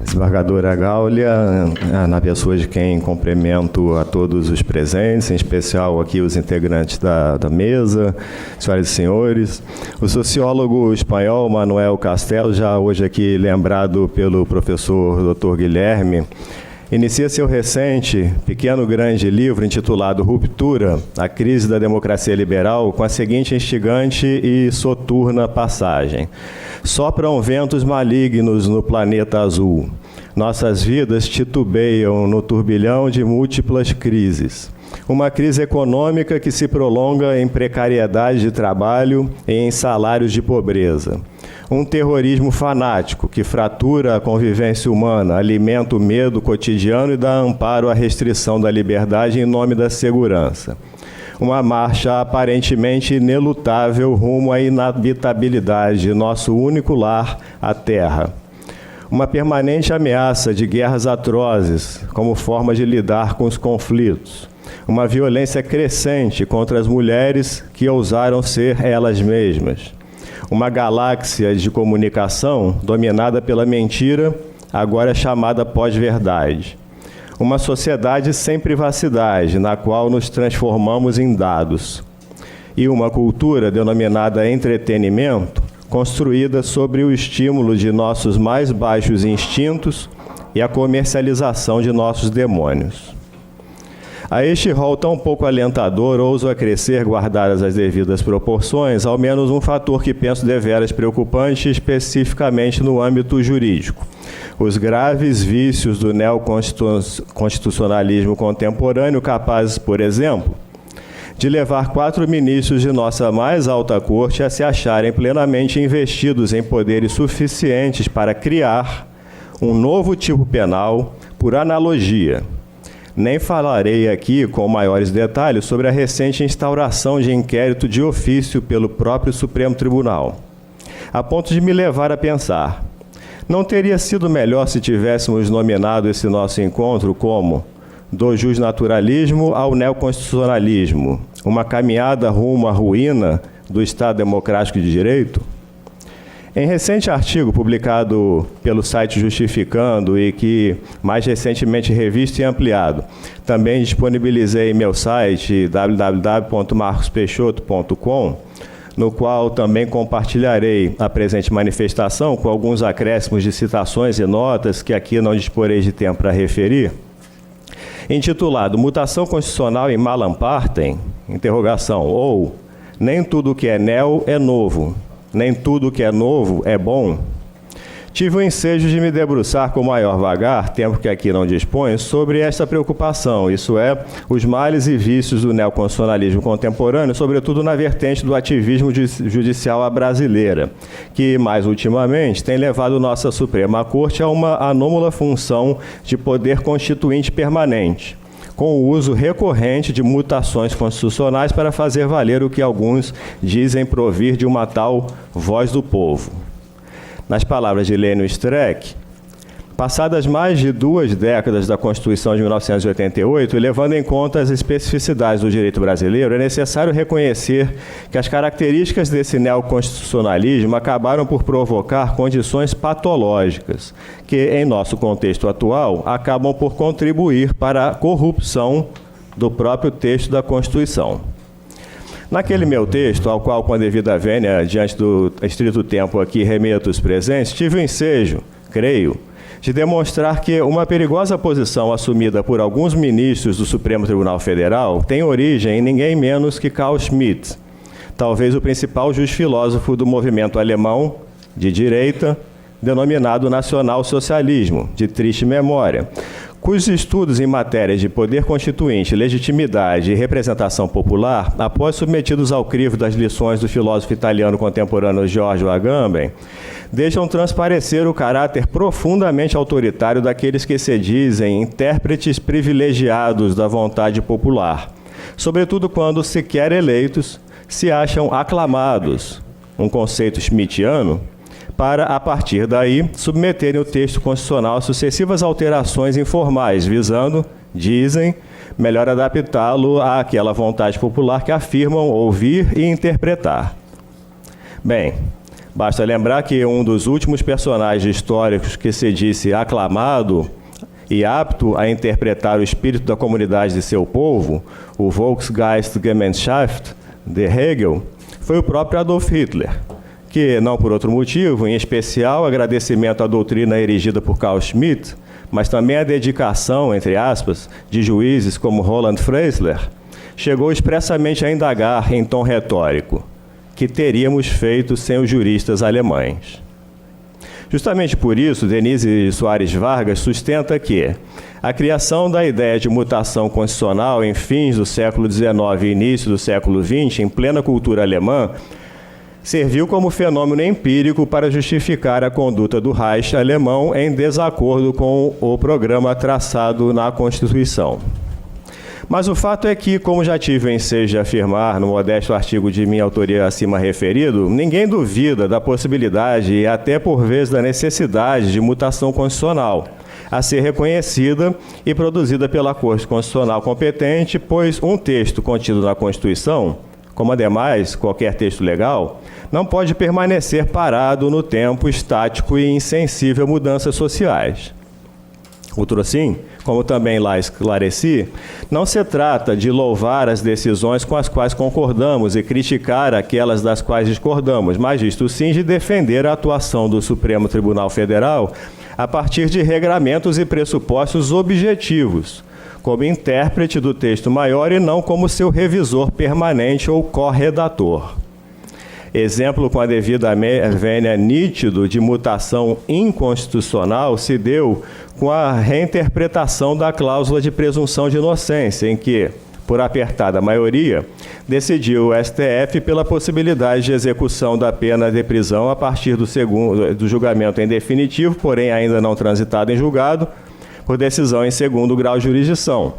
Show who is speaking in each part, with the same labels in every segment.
Speaker 1: Desembargadora Gáulia, na pessoa de quem cumprimento a todos os presentes, em especial aqui os integrantes da mesa, senhoras e senhores. O sociólogo espanhol Manuel Castells, já hoje aqui lembrado pelo professor Dr. Guilherme, inicia seu recente, pequeno grande livro intitulado Ruptura, a crise da democracia liberal, com a seguinte instigante e soturna passagem. Sopram ventos malignos no planeta azul. Nossas vidas titubeiam no turbilhão de múltiplas crises. Uma crise econômica que se prolonga em precariedade de trabalho e em salários de pobreza. Um terrorismo fanático que fratura a convivência humana, alimenta o medo cotidiano e dá amparo à restrição da liberdade em nome da segurança. Uma marcha aparentemente inelutável rumo à inabitabilidade de nosso único lar, a Terra. Uma permanente ameaça de guerras atrozes como forma de lidar com os conflitos. Uma violência crescente contra as mulheres que ousaram ser elas mesmas. Uma galáxia de comunicação dominada pela mentira, agora chamada pós-verdade. Uma sociedade sem privacidade, na qual nos transformamos em dados. E uma cultura denominada entretenimento, construída sobre o estímulo de nossos mais baixos instintos e a comercialização de nossos demônios. A este rol tão pouco alentador, ouso acrescer, guardadas as devidas proporções, ao menos um fator que penso deveras preocupante, especificamente no âmbito jurídico. Os graves vícios do neoconstitucionalismo contemporâneo, capazes, por exemplo, de levar 4 ministros de nossa mais alta corte a se acharem plenamente investidos em poderes suficientes para criar um novo tipo penal por analogia. Nem falarei aqui com maiores detalhes sobre a recente instauração de inquérito de ofício pelo próprio Supremo Tribunal, a ponto de me levar a pensar, não teria sido melhor se tivéssemos nominado esse nosso encontro como do justnaturalismo ao neoconstitucionalismo, uma caminhada rumo à ruína do Estado Democrático de Direito? Em recente artigo publicado pelo site Justificando e que mais recentemente revisto e ampliado, também disponibilizei em meu site www.marcospeixoto.com, no qual também compartilharei a presente manifestação com alguns acréscimos de citações e notas que aqui não disporei de tempo para referir, intitulado Mutação Constitucional em Malaparte, interrogação, ou nem tudo que é neo é novo, nem tudo que é novo é bom, tive o ensejo de me debruçar com maior vagar, tempo que aqui não disponho, sobre esta preocupação, isso é, os males e vícios do neoconstitucionalismo contemporâneo, sobretudo na vertente do ativismo judicial à brasileira, que, mais ultimamente, tem levado nossa Suprema Corte a uma anômala função de poder constituinte permanente, com o uso recorrente de mutações constitucionais para fazer valer o que alguns dizem provir de uma tal voz do povo. Nas palavras de Lênio Streck, passadas mais de 2 décadas da Constituição de 1988, e levando em conta as especificidades do direito brasileiro, é necessário reconhecer que as características desse neoconstitucionalismo acabaram por provocar condições patológicas, que, em nosso contexto atual, acabam por contribuir para a corrupção do próprio texto da Constituição. Naquele meu texto, ao qual, com a devida vênia, diante do estrito tempo aqui remeto os presentes, tive o ensejo, creio, de demonstrar que uma perigosa posição assumida por alguns ministros do Supremo Tribunal Federal tem origem em ninguém menos que Carl Schmitt, talvez o principal jusfilósofo do movimento alemão de direita, denominado nacional-socialismo, de triste memória, cujos estudos em matérias de poder constituinte, legitimidade e representação popular, após submetidos ao crivo das lições do filósofo italiano contemporâneo Giorgio Agamben, deixam transparecer o caráter profundamente autoritário daqueles que se dizem intérpretes privilegiados da vontade popular, sobretudo quando, sequer eleitos, se acham aclamados, um conceito schmittiano, para, a partir daí, submeterem o texto constitucional a sucessivas alterações informais, visando, dizem, melhor adaptá-lo àquela vontade popular que afirmam ouvir e interpretar. Bem, basta lembrar que um dos últimos personagens históricos que se disse aclamado e apto a interpretar o espírito da comunidade de seu povo, o Volksgeistgemeinschaft de Hegel, foi o próprio Adolf Hitler, que, não por outro motivo, em especial agradecimento à doutrina erigida por Carl Schmitt, mas também a dedicação, entre aspas, de juízes como Roland Freisler, chegou expressamente a indagar, em tom retórico, que teríamos feito sem os juristas alemães. Justamente por isso, Denise Soares Vargas sustenta que a criação da ideia de mutação constitucional em fins do século XIX e início do século XX, em plena cultura alemã, serviu como fenômeno empírico para justificar a conduta do Reich alemão em desacordo com o programa traçado na Constituição. Mas o fato é que, como já tive o ensejo de afirmar no modesto artigo de minha autoria acima referido, ninguém duvida da possibilidade e até por vezes da necessidade de mutação constitucional a ser reconhecida e produzida pela Corte Constitucional competente, pois um texto contido na Constituição, como ademais qualquer texto legal, não pode permanecer parado no tempo, estático e insensível a mudanças sociais. Outro assim, como também lá esclareci, não se trata de louvar as decisões com as quais concordamos e criticar aquelas das quais discordamos, mas isto sim de defender a atuação do Supremo Tribunal Federal a partir de regramentos e pressupostos objetivos, como intérprete do texto maior e não como seu revisor permanente ou corredator. Exemplo com a devida vênia nítido de mutação inconstitucional se deu com a reinterpretação da cláusula de presunção de inocência, em que, por apertada maioria, decidiu o STF pela possibilidade de execução da pena de prisão a partir do julgamento em definitivo, porém ainda não transitado em julgado, por decisão em segundo grau de jurisdição,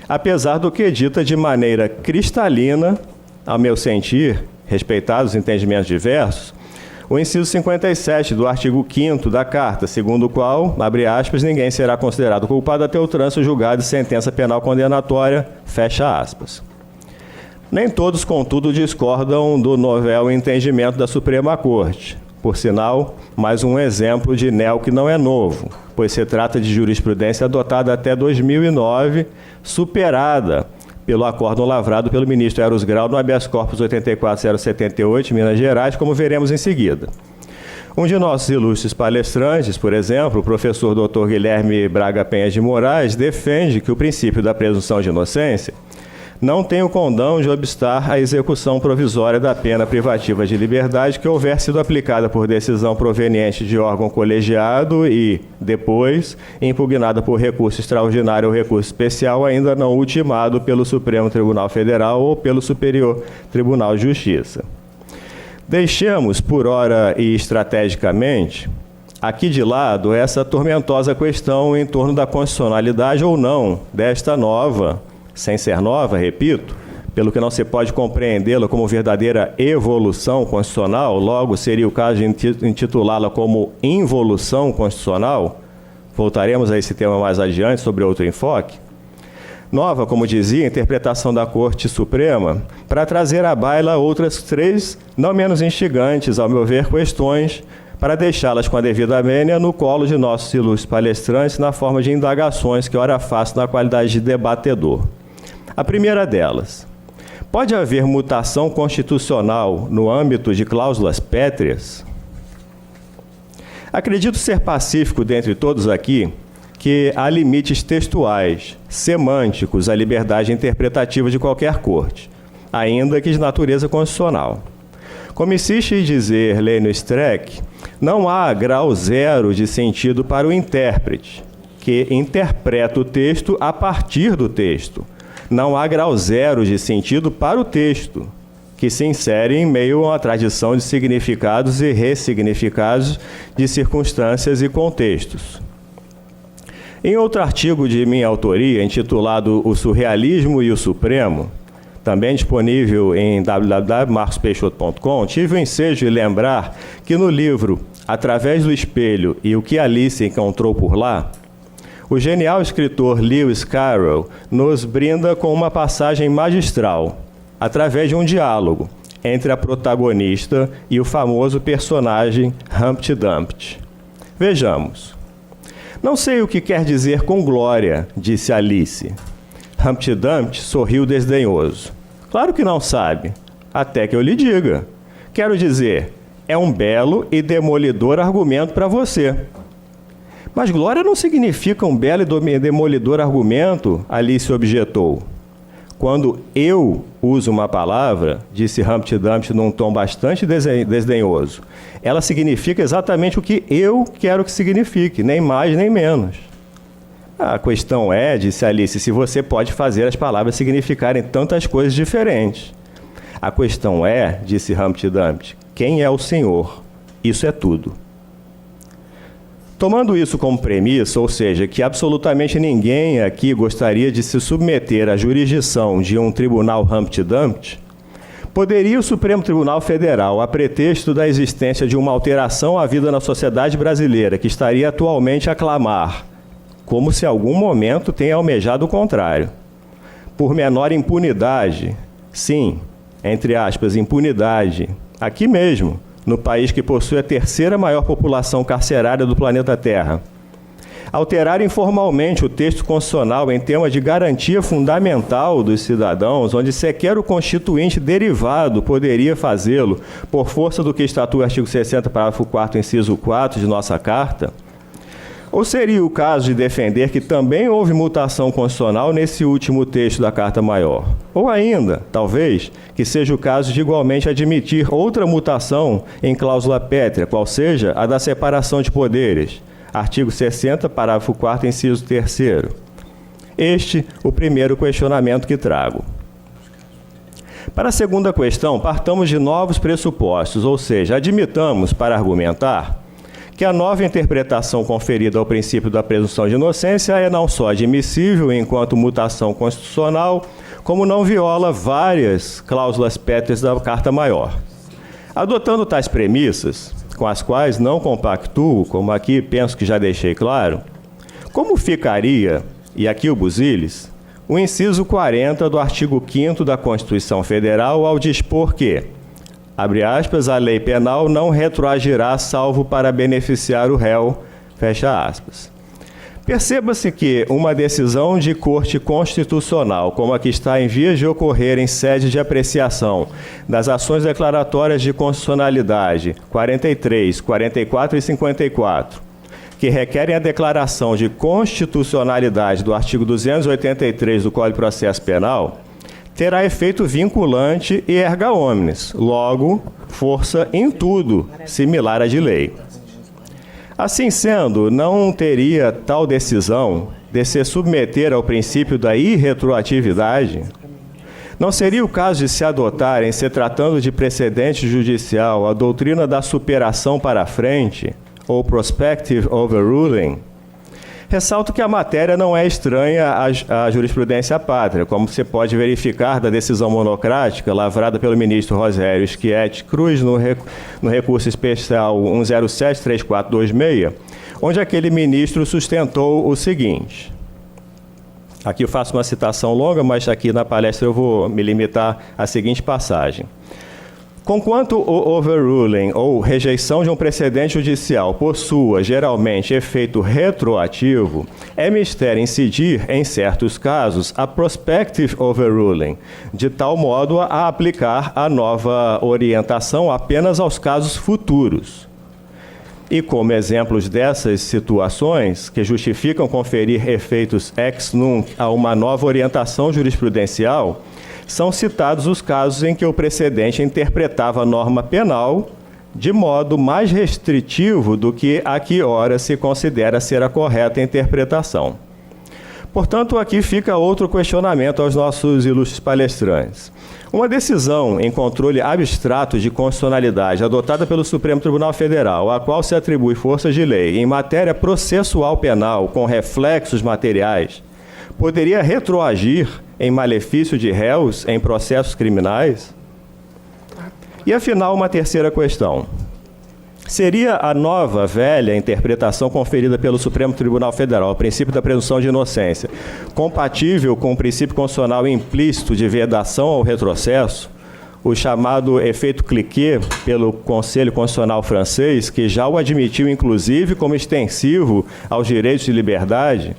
Speaker 1: apesar do que dita de maneira cristalina, ao meu sentir, respeitados os entendimentos diversos, o inciso 57 do artigo 5º da Carta, segundo o qual, abre aspas, ninguém será considerado culpado até o trânsito julgado de sentença penal condenatória, fecha aspas. Nem todos, contudo, discordam do novel entendimento da Suprema Corte. Por sinal, mais um exemplo de neo que não é novo, pois se trata de jurisprudência adotada até 2009, superada pelo acórdão lavrado pelo ministro Eros Grau no habeas corpus 84078, Minas Gerais, como veremos em seguida. Um de nossos ilustres palestrantes, por exemplo, o professor Dr. Guilherme Braga Penha de Moraes, defende que o princípio da presunção de inocência não tem o condão de obstar a execução provisória da pena privativa de liberdade que houver sido aplicada por decisão proveniente de órgão colegiado e, depois, impugnada por recurso extraordinário ou recurso especial ainda não ultimado pelo Supremo Tribunal Federal ou pelo Superior Tribunal de Justiça. Deixemos, por ora e estrategicamente, aqui de lado essa tormentosa questão em torno da constitucionalidade ou não desta nova, sem ser nova, repito, pelo que não se pode compreendê-la como verdadeira evolução constitucional, logo seria o caso de intitulá-la como involução constitucional. Voltaremos a esse tema mais adiante sobre outro enfoque. Nova, como dizia, a interpretação da Corte Suprema para trazer à baila outras três, não menos instigantes, ao meu ver, questões, para deixá-las com a devida vênia no colo de nossos ilustres palestrantes na forma de indagações que ora faço na qualidade de debatedor. A primeira delas, pode haver mutação constitucional no âmbito de cláusulas pétreas? Acredito ser pacífico dentre todos aqui que há limites textuais, semânticos à liberdade interpretativa de qualquer corte, ainda que de natureza constitucional. Como insiste em dizer Lênio Streck, não há grau zero de sentido para o intérprete, que interpreta o texto a partir do texto. Não há grau zero de sentido para o texto, que se insere em meio a uma tradição de significados e ressignificados de circunstâncias e contextos. Em outro artigo de minha autoria, intitulado O Surrealismo e o Supremo, também disponível em www.marcospeixoto.com, tive o ensejo de lembrar que no livro Através do Espelho e o que Alice encontrou por lá, o genial escritor Lewis Carroll nos brinda com uma passagem magistral, através de um diálogo entre a protagonista e o famoso personagem Humpty Dumpty. Vejamos. Não sei o que quer dizer com glória, disse Alice. Humpty Dumpty sorriu desdenhoso. Claro que não sabe, até que eu lhe diga. Quero dizer, é um belo e demolidor argumento para você. Mas glória não significa um belo e demolidor argumento, Alice objetou. Quando eu uso uma palavra, disse Humpty Dumpty num tom bastante desdenhoso, ela significa exatamente o que eu quero que signifique, nem mais nem menos. A questão é, disse Alice, se você pode fazer as palavras significarem tantas coisas diferentes. A questão é, disse Humpty Dumpty, quem é o Senhor? Isso é tudo. Tomando isso como premissa, ou seja, que absolutamente ninguém aqui gostaria de se submeter à jurisdição de um tribunal Humpty Dumpty, poderia o Supremo Tribunal Federal, a pretexto da existência de uma alteração à vida na sociedade brasileira, que estaria atualmente a clamar, como se em algum momento tenha almejado o contrário, por menor impunidade, sim, entre aspas, impunidade, aqui mesmo, no país que possui a terceira maior população carcerária do planeta Terra. Alterar informalmente o texto constitucional em tema de garantia fundamental dos cidadãos, onde sequer o constituinte derivado poderia fazê-lo, por força do que estatua o artigo 60, parágrafo 4º, inciso 4 de nossa Carta? Ou seria o caso de defender que também houve mutação constitucional nesse último texto da Carta Maior? Ou ainda, talvez, que seja o caso de igualmente admitir outra mutação em cláusula pétrea, qual seja a da separação de poderes, artigo 60, parágrafo 4º, inciso 3º. Este, o primeiro questionamento que trago. Para a segunda questão, partamos de novos pressupostos, ou seja, admitamos, para argumentar, que a nova interpretação conferida ao princípio da presunção de inocência é não só admissível enquanto mutação constitucional, como não viola várias cláusulas pétreas da Carta Maior. Adotando tais premissas, com as quais não compactuo, como aqui penso que já deixei claro, como ficaria, e aqui o busilis, o inciso 40 do artigo 5º da Constituição Federal ao dispor que, abre aspas, a lei penal não retroagirá salvo para beneficiar o réu, fecha aspas. Perceba-se que uma decisão de corte constitucional, como a que está em vias de ocorrer em sede de apreciação das ações declaratórias de constitucionalidade 43, 44 e 54, que requerem a declaração de constitucionalidade do artigo 283 do Código de Processo Penal, terá efeito vinculante e erga omnes, logo, força em tudo, similar à de lei. Assim sendo, não teria tal decisão de se submeter ao princípio da irretroatividade? Não seria o caso de se adotar, em se tratando de precedente judicial, a doutrina da superação para frente, ou prospective overruling? Ressalto que a matéria não é estranha à jurisprudência pátria, como você pode verificar da decisão monocrática lavrada pelo ministro Rogério Schietti Cruz no recurso especial 1073426, onde aquele ministro sustentou o seguinte. Aqui eu faço uma citação longa, mas aqui na palestra eu vou me limitar à seguinte passagem. Conquanto o overruling ou rejeição de um precedente judicial possua, geralmente, efeito retroativo, é mister incidir, em certos casos, a prospective overruling, de tal modo a aplicar a nova orientação apenas aos casos futuros. E como exemplos dessas situações, que justificam conferir efeitos ex nunc a uma nova orientação jurisprudencial, são citados os casos em que o precedente interpretava a norma penal de modo mais restritivo do que a que ora se considera ser a correta interpretação. Portanto, aqui fica outro questionamento aos nossos ilustres palestrantes. Uma decisão em controle abstrato de constitucionalidade adotada pelo Supremo Tribunal Federal, a qual se atribui força de lei em matéria processual penal com reflexos materiais, poderia retroagir em malefício de réus em processos criminais? E, afinal, uma terceira questão. Seria a nova, velha interpretação conferida pelo Supremo Tribunal Federal, o princípio da presunção de inocência, compatível com o princípio constitucional implícito de vedação ao retrocesso, o chamado efeito Cliquet pelo Conselho Constitucional francês, que já o admitiu, inclusive, como extensivo aos direitos de liberdade?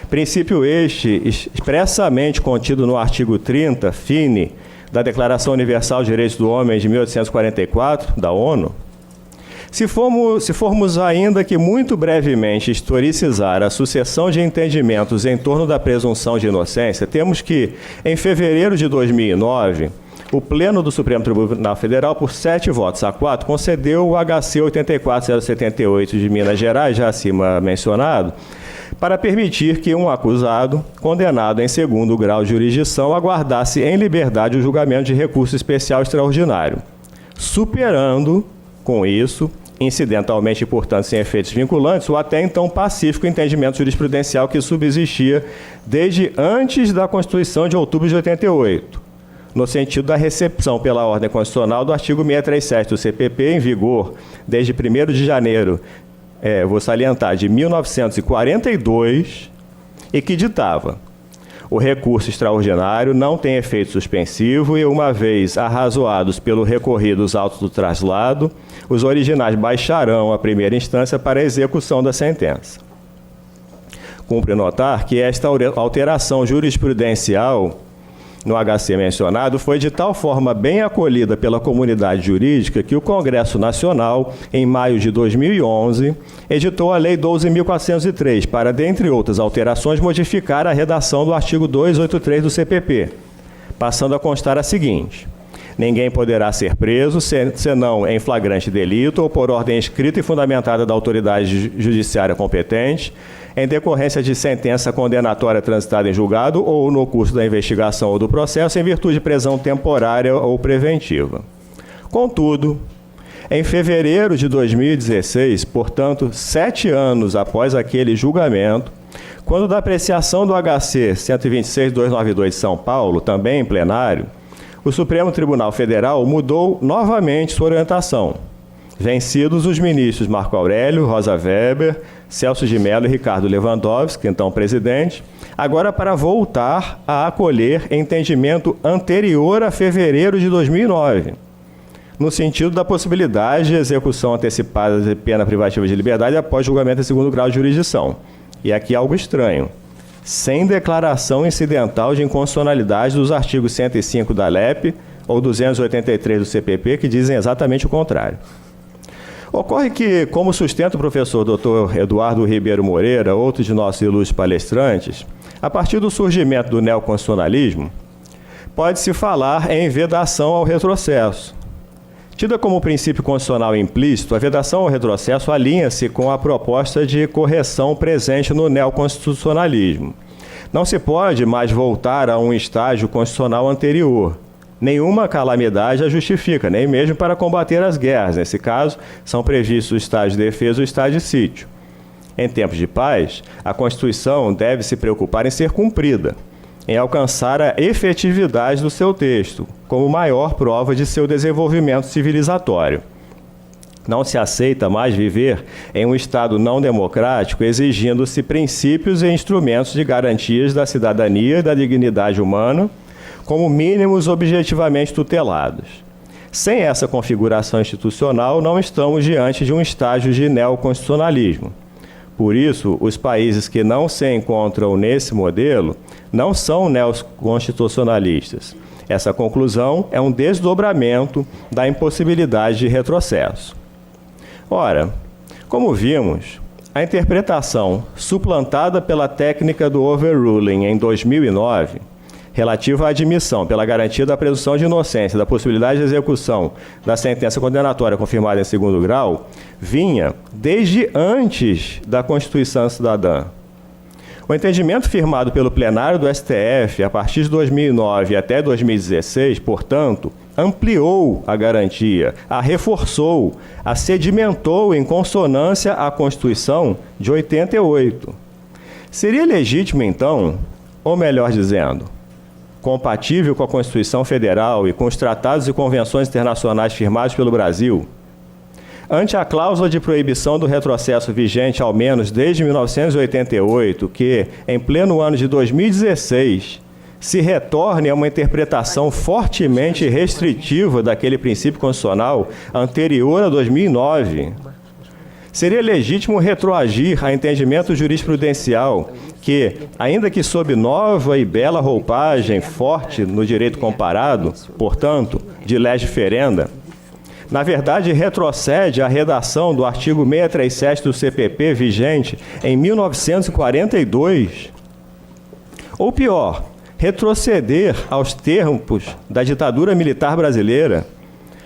Speaker 1: Princípio este expressamente contido no artigo 30, fine, da Declaração Universal de Direitos do Homem de 1844, da ONU? Se formos ainda que muito brevemente historicizar a sucessão de entendimentos em torno da presunção de inocência, temos que, em fevereiro de 2009, o Pleno do Supremo Tribunal Federal, por 7 votos a 4, concedeu o HC 84078 de Minas Gerais, já acima mencionado, para permitir que um acusado, condenado em segundo grau de jurisdição, aguardasse em liberdade o julgamento de recurso especial extraordinário, superando, com isso, incidentalmente e, portanto, sem efeitos vinculantes, o até então pacífico entendimento jurisprudencial que subsistia desde antes da Constituição de outubro de 88, no sentido da recepção pela ordem constitucional do artigo 637 do CPP, em vigor desde 1º de janeiro, vou salientar, de 1942, e que ditava: o recurso extraordinário não tem efeito suspensivo e, uma vez arrazoados pelo recorrido os autos do traslado, os originais baixarão a primeira instância para a execução da sentença. Cumpre notar que esta alteração jurisprudencial no HC mencionado foi de tal forma bem acolhida pela comunidade jurídica que o Congresso Nacional, em maio de 2011, editou a Lei 12.403 para, dentre outras alterações, modificar a redação do artigo 283 do CPP, passando a constar a seguinte: ninguém poderá ser preso, senão em flagrante delito ou por ordem escrita e fundamentada da autoridade judiciária competente, em decorrência de sentença condenatória transitada em julgado ou no curso da investigação ou do processo, em virtude de prisão temporária ou preventiva. Contudo, em fevereiro de 2016, portanto, 7 anos após aquele julgamento, quando da apreciação do HC 126.292 de São Paulo, também em plenário, o Supremo Tribunal Federal mudou novamente sua orientação, vencidos os ministros Marco Aurélio, Rosa Weber, Celso de Mello e Ricardo Lewandowski, então presidente, agora para voltar a acolher entendimento anterior a fevereiro de 2009, no sentido da possibilidade de execução antecipada de pena privativa de liberdade após julgamento em segundo grau de jurisdição. E aqui algo estranho: sem declaração incidental de inconstitucionalidade dos artigos 105 da LEP ou 283 do CPP, que dizem exatamente o contrário. Ocorre que, como sustenta o professor Dr. Eduardo Ribeiro Moreira, outro de nossos ilustres palestrantes, a partir do surgimento do neoconstitucionalismo, pode-se falar em vedação ao retrocesso. Tida como princípio constitucional implícito, a vedação ao retrocesso alinha-se com a proposta de correção presente no neoconstitucionalismo. Não se pode mais voltar a um estágio constitucional anterior. Nenhuma calamidade a justifica, nem mesmo para combater as guerras. Nesse caso, são previstos o estágio de defesa e o estágio de sítio. Em tempos de paz, a Constituição deve se preocupar em ser cumprida, em alcançar a efetividade do seu texto, como maior prova de seu desenvolvimento civilizatório. Não se aceita mais viver em um Estado não democrático, exigindo-se princípios e instrumentos de garantias da cidadania e da dignidade humana, como mínimos objetivamente tutelados. Sem essa configuração institucional, não estamos diante de um estágio de neoconstitucionalismo. Por isso, os países que não se encontram nesse modelo não são neoconstitucionalistas. Essa conclusão é um desdobramento da impossibilidade de retrocesso. Ora, como vimos, a interpretação suplantada pela técnica do overruling em 2009, relativa à admissão pela garantia da presunção de inocência da possibilidade de execução da sentença condenatória confirmada em segundo grau, vinha desde antes da Constituição Cidadã. O entendimento firmado pelo plenário do STF a partir de 2009 até 2016, portanto, ampliou a garantia, a reforçou, a sedimentou em consonância à Constituição de 88. Seria legítimo, então, ou melhor dizendo, compatível com a Constituição Federal e com os tratados e convenções internacionais firmados pelo Brasil. Ante a cláusula de proibição do retrocesso vigente ao menos desde 1988, que, em pleno ano de 2016, se retorne a uma interpretação fortemente restritiva daquele princípio constitucional anterior a 2009, seria legítimo retroagir a entendimento jurisprudencial que, ainda que sob nova e bela roupagem forte no direito comparado, portanto, de lege ferenda, na verdade, retrocede à redação do artigo 637 do CPP vigente em 1942. Ou pior, retroceder aos tempos da ditadura militar brasileira,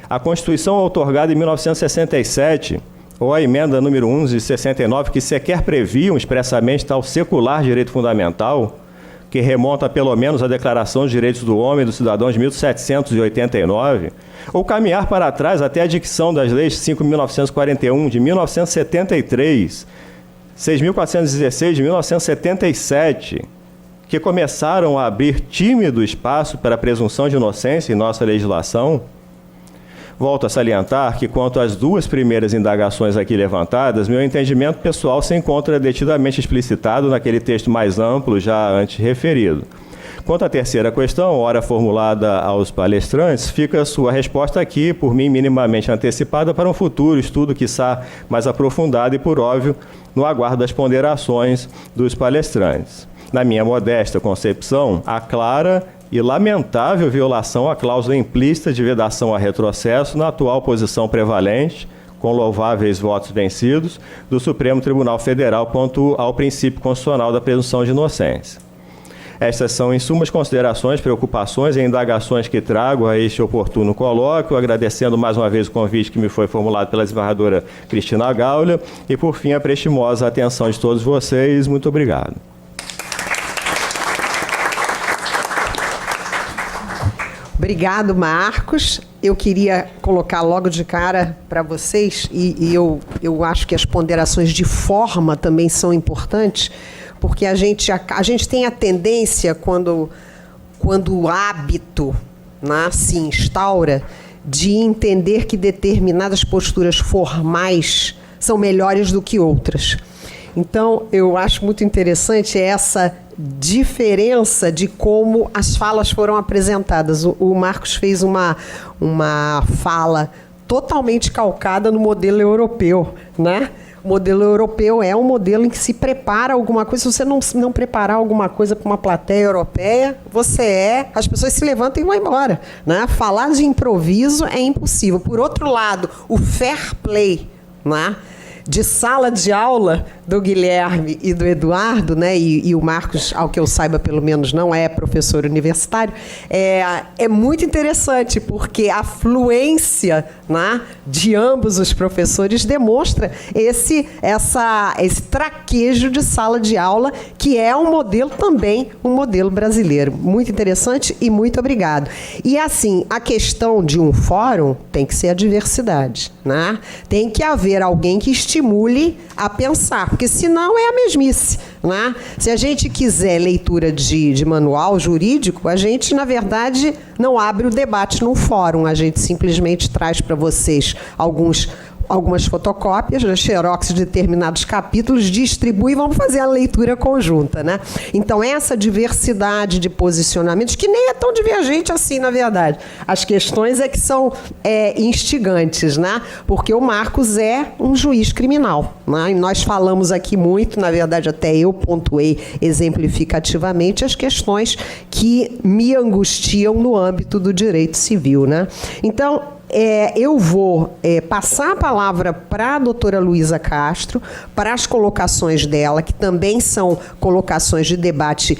Speaker 1: a Constituição outorgada em 1967, ou a emenda número 11 de 69, que sequer previam expressamente tal secular direito fundamental, que remonta pelo menos à Declaração dos Direitos do Homem e do Cidadão de 1789, ou caminhar para trás até a dicção das leis 5.941 de 1973, 6.416 de 1977, que começaram a abrir tímido espaço para a presunção de inocência em nossa legislação. Volto a salientar que, quanto às duas primeiras indagações aqui levantadas, meu entendimento pessoal se encontra detidamente explicitado naquele texto mais amplo já antes referido. Quanto à terceira questão, ora formulada aos palestrantes, fica a sua resposta aqui, por mim minimamente antecipada, para um futuro estudo, quiçá mais aprofundado e, por óbvio, no aguardo das ponderações dos palestrantes. Na minha modesta concepção, a clara e lamentável violação à cláusula implícita de vedação a retrocesso na atual posição prevalente, com louváveis votos vencidos, do Supremo Tribunal Federal quanto ao princípio constitucional da presunção de inocência. Estas são, em suma, as considerações, preocupações e indagações que trago a este oportuno colóquio, agradecendo mais uma vez o convite que me foi formulado pela desembargadora Cristina Gaula e, por fim, a prestimosa atenção de todos vocês. Muito obrigado.
Speaker 2: Obrigado, Marcos. Eu queria colocar logo de cara para vocês, e eu acho que as ponderações de forma também são importantes, porque a gente tem a tendência, quando o hábito, né, se instaura, de entender que determinadas posturas formais são melhores do que outras. Então, eu acho muito interessante essa diferença de como as falas foram apresentadas. O Marcos fez uma fala totalmente calcada no modelo europeu, né? O modelo europeu é um modelo em que se prepara alguma coisa. Se você não preparar alguma coisa para uma plateia europeia, as pessoas se levantam e vão embora, né? Falar de improviso é impossível. Por outro lado, o fair play, né, de sala de aula do Guilherme e do Eduardo, né, e o Marcos, ao que eu saiba, pelo menos, não é professor universitário, é muito interessante, porque a fluência, né, de ambos os professores demonstra esse traquejo de sala de aula, que é um modelo também, um modelo brasileiro. Muito interessante e muito obrigado. E, assim, a questão de um fórum tem que ser a diversidade, né? Tem que haver alguém que estimule a pensar, porque senão é a mesmice, né? Se a gente quiser leitura de manual jurídico, a gente, na verdade, não abre o debate num fórum, a gente simplesmente traz para vocês algumas fotocópias, xerox de determinados capítulos, distribui e vamos fazer a leitura conjunta, né? Então, essa diversidade de posicionamentos, que nem é tão divergente assim, na verdade. As questões é que são instigantes, né? Porque o Marcos é um juiz criminal, né? E nós falamos aqui muito, na verdade, até eu pontuei exemplificativamente as questões que me angustiam no âmbito do direito civil, né? Então, eu vou passar a palavra para a doutora Luísa Castro, para as colocações dela, que também são colocações de debate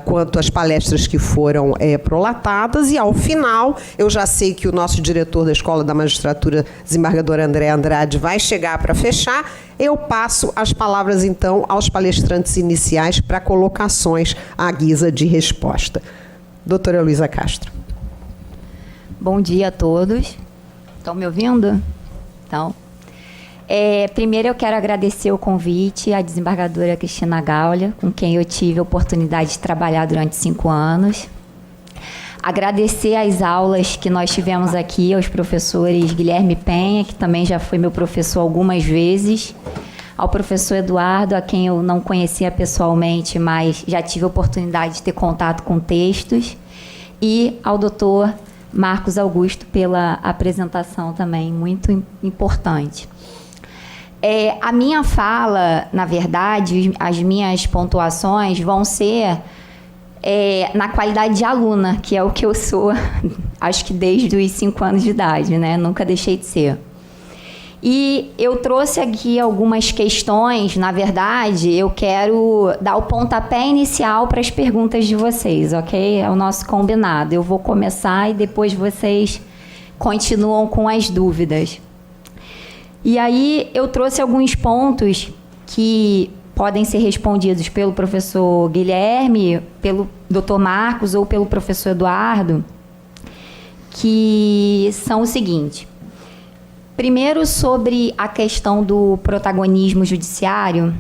Speaker 2: quanto às palestras que foram prolatadas, e, ao final, eu já sei que o nosso diretor da Escola da Magistratura, desembargador André Andrade, vai chegar para fechar. Eu passo as palavras, então, aos palestrantes iniciais para colocações à guisa de resposta. Doutora Luísa Castro.
Speaker 3: Bom dia a todos. Estão me ouvindo? Então, primeiro eu quero agradecer o convite à desembargadora Cristina Gaula, com quem eu tive a oportunidade de trabalhar durante 5 anos. agradecer as aulas que nós tivemos aqui aos professores Guilherme Penha, que também já foi meu professor algumas vezes, ao professor Eduardo, a quem eu não conhecia pessoalmente, mas já tive a oportunidade de ter contato com textos, e ao doutor Marcos Augusto pela apresentação também, muito importante. A minha fala, na verdade, as minhas pontuações vão ser na qualidade de aluna, que é o que eu sou, acho que desde os 5 anos de idade, né? Nunca deixei de ser. E eu trouxe aqui algumas questões, na verdade, eu quero dar o pontapé inicial para as perguntas de vocês, ok? É o nosso combinado. Eu vou começar e depois vocês continuam com as dúvidas. E aí eu trouxe alguns pontos que podem ser respondidos pelo professor Guilherme, pelo Dr. Marcos ou pelo professor Eduardo, que são o seguinte. Primeiro, sobre a questão do protagonismo judiciário,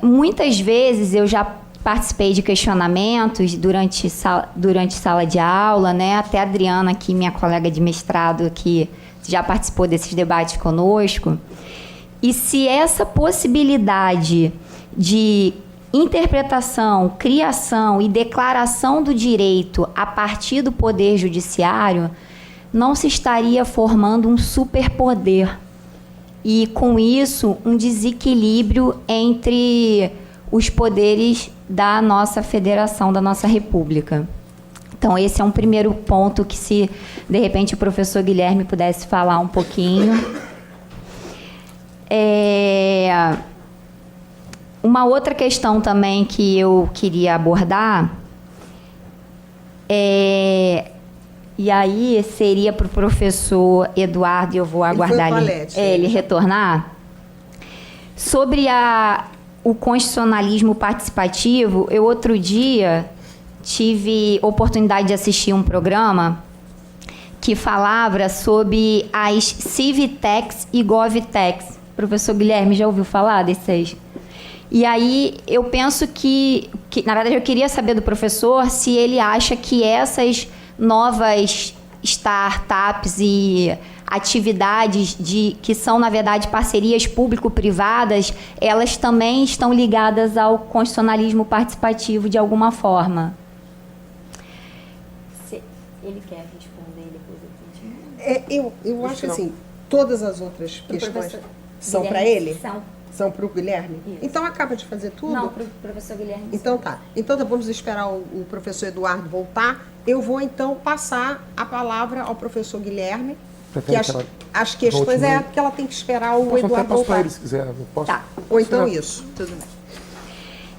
Speaker 3: muitas vezes eu já participei de questionamentos durante sala de aula, né? Até a Adriana, aqui, minha colega de mestrado, que já participou desses debates conosco. E se essa possibilidade de interpretação, criação e declaração do direito a partir do Poder Judiciário não se estaria formando um superpoder e, com isso, um desequilíbrio entre os poderes da nossa federação, da nossa república. Então, esse é um primeiro ponto que, se, de repente, o professor Guilherme pudesse falar um pouquinho. Uma outra questão também que eu queria abordar e aí seria para o professor Eduardo, e eu vou aguardar ele retornar, sobre o constitucionalismo participativo. Eu, outro dia, tive oportunidade de assistir um programa que falava sobre as Civitex e Govitex. Professor Guilherme, já ouviu falar desses? E aí eu penso que, na verdade, eu queria saber do professor se ele acha que essas novas startups e atividades que são, na verdade, parcerias público-privadas, elas também estão ligadas ao constitucionalismo participativo de alguma forma. Se ele quer responder depois
Speaker 2: eu acho que, assim, todas as outras questões são para ele? São para o Guilherme? Isso. Então acaba de fazer tudo?
Speaker 3: Não, para o professor Guilherme.
Speaker 2: Então tá. Então vamos esperar o professor Eduardo voltar. Eu vou então passar a palavra ao professor Guilherme. Que as questões porque ela tem que esperar o Eduardo voltar.
Speaker 4: Ele, se quiser. Posso?
Speaker 2: Tá. Ou então isso. Tudo bem.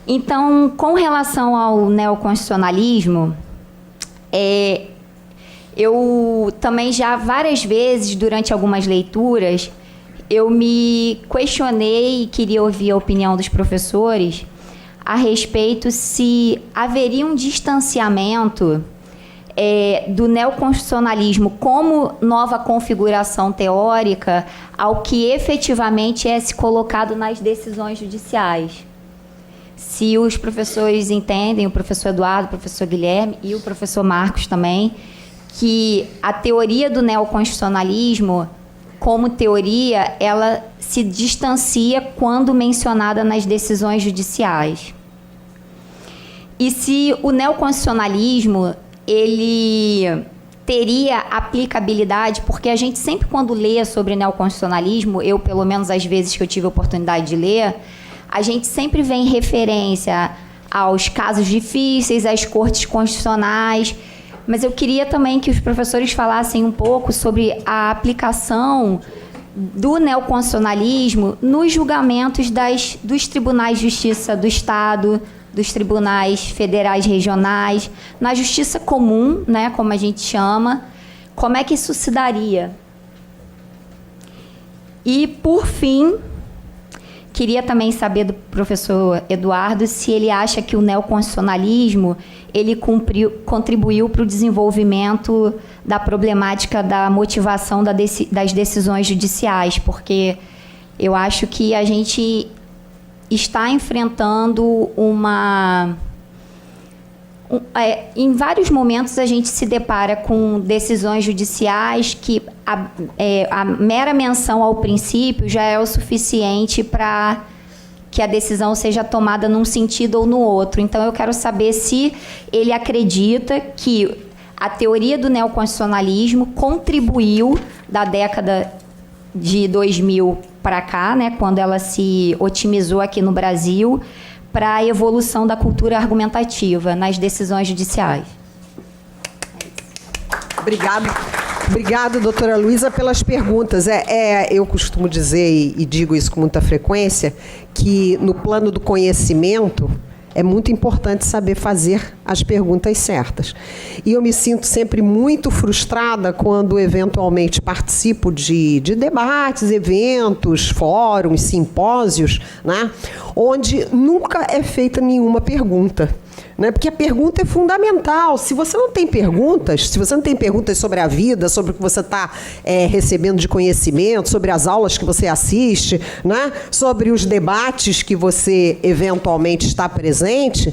Speaker 3: Então, com relação ao neoconstitucionalismo, eu também já várias vezes, durante algumas leituras, eu me questionei e queria ouvir a opinião dos professores a respeito se haveria um distanciamento do neoconstitucionalismo como nova configuração teórica ao que efetivamente é se colocado nas decisões judiciais. Se os professores entendem, o professor Eduardo, o professor Guilherme e o professor Marcos também, que a teoria do neoconstitucionalismo, como teoria, ela se distancia quando mencionada nas decisões judiciais. E se o neoconstitucionalismo ele teria aplicabilidade, porque a gente sempre, quando lê sobre neoconstitucionalismo, eu, pelo menos as vezes que eu tive a oportunidade de ler, a gente sempre vê em referência aos casos difíceis, às cortes constitucionais. Mas eu queria também que os professores falassem um pouco sobre a aplicação do neoconstitucionalismo nos julgamentos dos tribunais de justiça do Estado, dos tribunais federais regionais, na justiça comum, né, como a gente chama. Como é que isso se daria? E, por fim, queria também saber do professor Eduardo se ele acha que o neoconstitucionalismo ele contribuiu para o desenvolvimento da problemática da motivação das decisões judiciais, porque eu acho que a gente está enfrentando em vários momentos a gente se depara com decisões judiciais que a mera menção ao princípio já é o suficiente para que a decisão seja tomada num sentido ou no outro. Então, eu quero saber se ele acredita que a teoria do neoconstitucionalismo contribuiu da década de 2000 para cá, né, quando ela se otimizou aqui no Brasil, para a evolução da cultura argumentativa nas decisões judiciais.
Speaker 2: Obrigado, doutora Luísa, pelas perguntas. Eu costumo dizer, e digo isso com muita frequência, que no plano do conhecimento é muito importante saber fazer as perguntas certas. E eu me sinto sempre muito frustrada quando, eventualmente, participo de debates, eventos, fóruns, simpósios, né, onde nunca é feita nenhuma pergunta. Né? Porque a pergunta é fundamental. Se você não tem perguntas, sobre a vida, sobre o que você está recebendo de conhecimento, sobre as aulas que você assiste, né? Sobre os debates que você eventualmente está presente,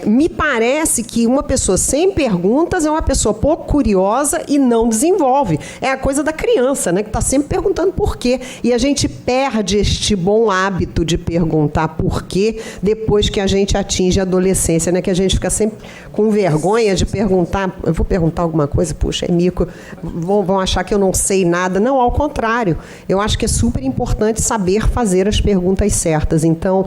Speaker 2: me parece que uma pessoa sem perguntas é uma pessoa pouco curiosa e não desenvolve. É a coisa da criança, né? Que está sempre perguntando por quê. E a gente perde este bom hábito de perguntar por quê depois que a gente atinge a adolescência, né? Que a gente fica sempre com vergonha de perguntar. Eu vou perguntar alguma coisa, puxa, é mico, vão achar que eu não sei nada. Não, ao contrário. Eu acho que é super importante saber fazer as perguntas certas. Então,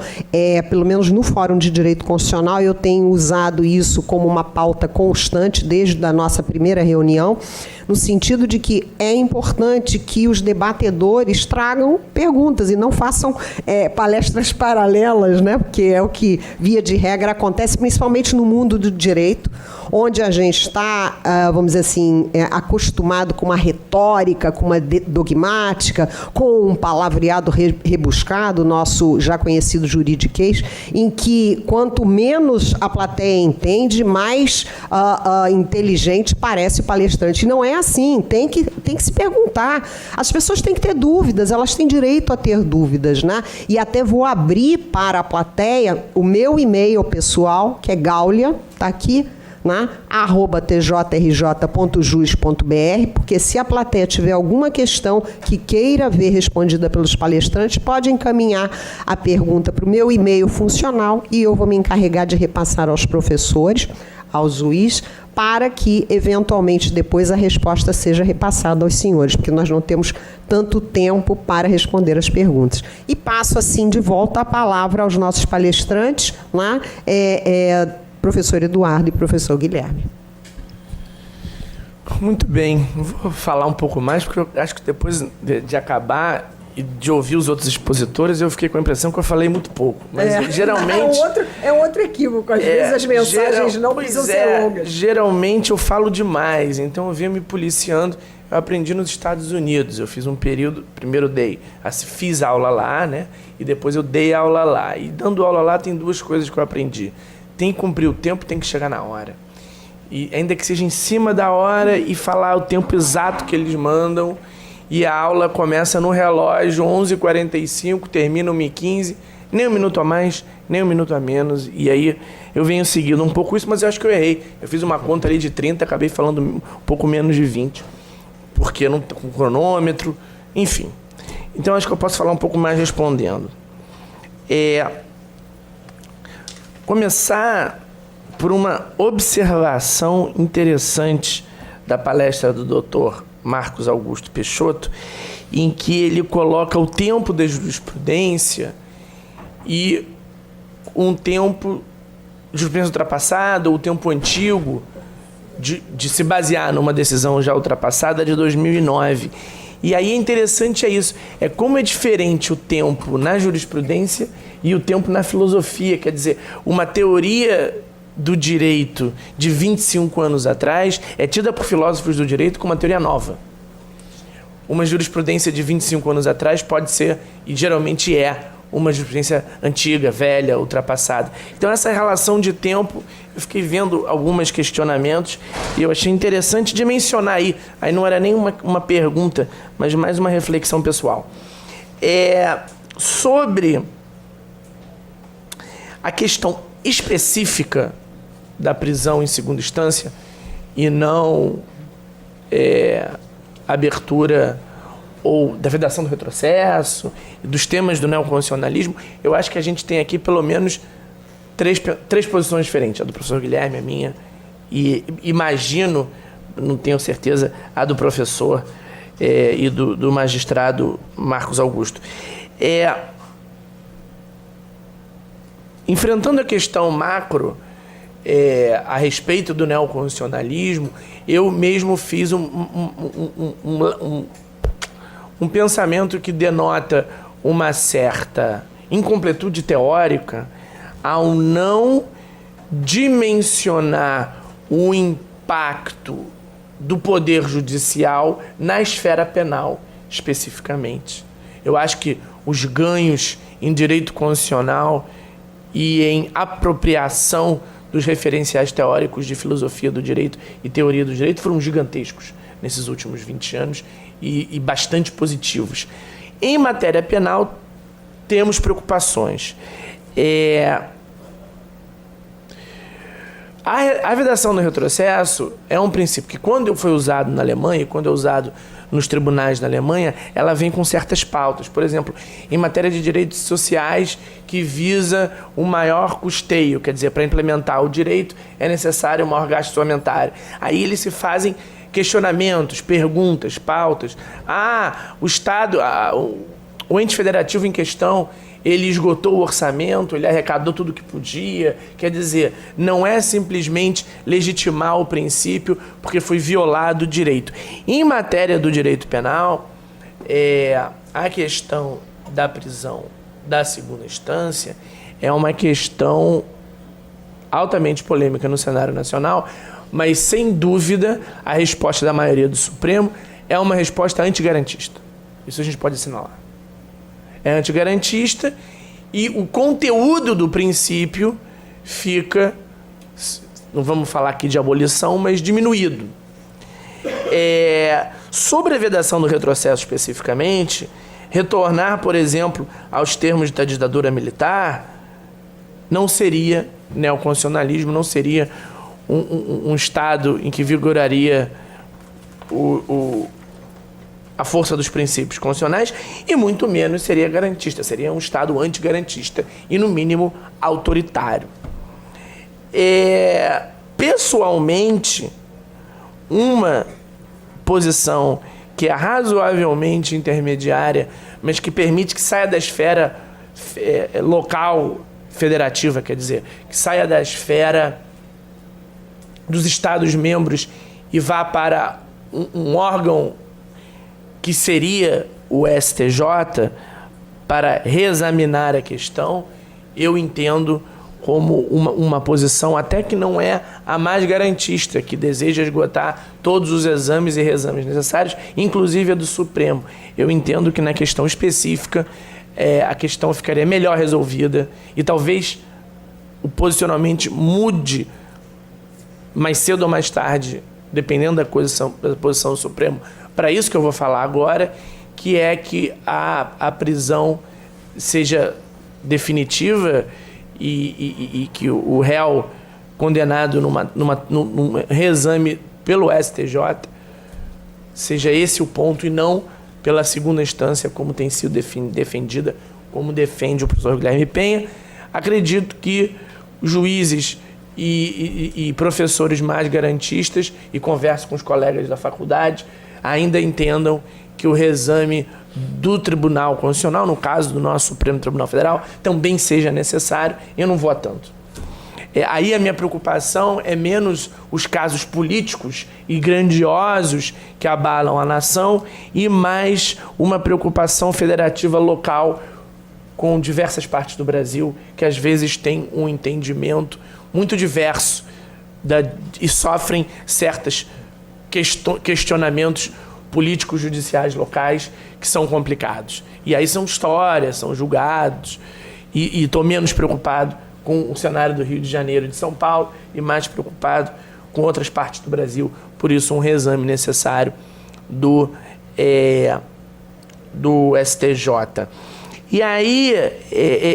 Speaker 2: pelo menos no Fórum de Direito Constitucional, eu tenho usado isso como uma pauta constante desde a nossa primeira reunião, no sentido de que é importante que os debatedores tragam perguntas e não façam palestras paralelas, né? Porque é o que, via de regra, acontece principalmente no mundo do direito, onde a gente está, vamos dizer assim, acostumado com uma retórica, com uma dogmática, com um palavreado rebuscado, nosso já conhecido juridiquês, em que quanto menos a plateia entende, mais inteligente parece o palestrante. Não é assim, tem que se perguntar. As pessoas têm que ter dúvidas, elas têm direito a ter dúvidas, né? E até vou abrir para a plateia o meu e-mail pessoal, que é Gaulia, está aqui, né? @tjrj.jus.br, porque se a plateia tiver alguma questão que queira ver respondida pelos palestrantes, pode encaminhar a pergunta para o meu e-mail funcional e eu vou me encarregar de repassar aos professores, ao juiz, para que, eventualmente, depois a resposta seja repassada aos senhores, porque nós não temos tanto tempo para responder as perguntas. E passo, assim, de volta a palavra aos nossos palestrantes, né? Professor Eduardo e professor Guilherme.
Speaker 4: Muito bem. Vou falar um pouco mais, porque eu acho que depois de acabar e de ouvir os outros expositores, eu fiquei com a impressão que eu falei muito pouco. Mas, geralmente...
Speaker 2: É outro equívoco. Às vezes as mensagens não precisam ser longas.
Speaker 4: Geralmente eu falo demais, então eu vinha me policiando. Eu aprendi nos Estados Unidos. Eu fiz um período... Primeiro fiz aula lá, né? E depois eu dei aula lá. E dando aula lá tem duas coisas que eu aprendi. Tem que cumprir o tempo, tem que chegar na hora. E ainda que seja em cima da hora e falar o tempo exato que eles mandam. E a aula começa no relógio 11h45, termina 1h15, nem um minuto a mais, nem um minuto a menos. E aí eu venho seguindo um pouco isso, mas eu acho que eu errei. Eu fiz uma conta ali de 30, acabei falando um pouco menos de 20, porque não tô com cronômetro, enfim. Então acho que eu posso falar um pouco mais respondendo. Começar por uma observação interessante da palestra do doutor Marcos Augusto Peixoto, em que ele coloca o tempo da jurisprudência e um tempo de jurisprudência ultrapassada, ou o tempo antigo, de se basear numa decisão já ultrapassada de 2009. E aí é interessante isso, como é diferente o tempo na jurisprudência e o tempo na filosofia. Quer dizer, uma teoria do direito de 25 anos atrás é tida por filósofos do direito como uma teoria nova. Uma jurisprudência de 25 anos atrás pode ser, e geralmente uma jurisprudência antiga, velha, ultrapassada. Então essa relação de tempo, eu fiquei vendo alguns questionamentos e eu achei interessante de mencionar aí não era nem uma pergunta, mas mais uma reflexão pessoal. Sobre a questão específica da prisão em segunda instância e não abertura ou da vedação do retrocesso, dos temas do neoconstitucionalismo, eu acho que a gente tem aqui pelo menos três posições diferentes, a do professor Guilherme, a minha, e imagino, não tenho certeza, a do professor e do magistrado Marcos Augusto. Enfrentando a questão macro a respeito do neoconstitucionalismo, eu mesmo fiz um pensamento que denota uma certa incompletude teórica ao não dimensionar o impacto do poder judicial na esfera penal, especificamente. Eu acho que os ganhos em direito constitucional e em apropriação dos referenciais teóricos de filosofia do direito e teoria do direito foram gigantescos nesses últimos 20 anos e bastante positivos. Em matéria penal, temos preocupações. A vedação do retrocesso é um princípio que, quando foi usado na Alemanha, quando é usado nos tribunais da Alemanha, ela vem com certas pautas. Por exemplo, em matéria de direitos sociais, que visa um maior custeio, quer dizer, para implementar o direito é necessário um maior gasto orçamentário. Aí eles se fazem questionamentos, perguntas, pautas. O Estado, o ente federativo em questão, ele esgotou o orçamento, ele arrecadou tudo o que podia. Quer dizer, não é simplesmente legitimar o princípio porque foi violado o direito. Em matéria do direito penal, a questão da prisão da segunda instância é uma questão altamente polêmica no cenário nacional, mas, sem dúvida, a resposta da maioria do Supremo é uma resposta antigarantista. Isso a gente pode assinalar. É antigarantista e o conteúdo do princípio fica, não vamos falar aqui de abolição, mas diminuído. Sobre a vedação do retrocesso especificamente, retornar, por exemplo, aos termos da ditadura militar não seria neoconstitucionalismo, não seria um Estado em que vigoraria a força dos princípios constitucionais, e muito menos seria garantista, seria um Estado antigarantista e, no mínimo, autoritário. Pessoalmente, uma posição que é razoavelmente intermediária, mas que permite que saia da esfera local federativa, quer dizer, que saia da esfera dos Estados-membros e vá para um órgão que seria o STJ, para reexaminar a questão, eu entendo como uma posição até que não é a mais garantista, que deseja esgotar todos os exames e reexames necessários, inclusive a do Supremo. Eu entendo que na questão específica a questão ficaria melhor resolvida e talvez o posicionamento mude mais cedo ou mais tarde, dependendo da posição do Supremo. Para isso que eu vou falar agora, que é que a prisão seja definitiva e que o réu condenado num reexame pelo STJ seja esse o ponto e não pela segunda instância, como tem sido defendida, como defende o professor Guilherme Penha. Acredito que juízes e professores mais garantistas, e converso com os colegas da faculdade, ainda entendam que o reexame do Tribunal Constitucional, no caso do nosso Supremo Tribunal Federal, também seja necessário. Eu não vou a tanto. Aí a minha preocupação é menos os casos políticos e grandiosos que abalam a nação e mais uma preocupação federativa local com diversas partes do Brasil que às vezes têm um entendimento muito diverso e sofrem certos questionamentos políticos judiciais locais que são complicados. E aí são histórias, são julgados, e estou menos preocupado com o cenário do Rio de Janeiro e de São Paulo e mais preocupado com outras partes do Brasil. Por isso, um reexame necessário do STJ. E aí,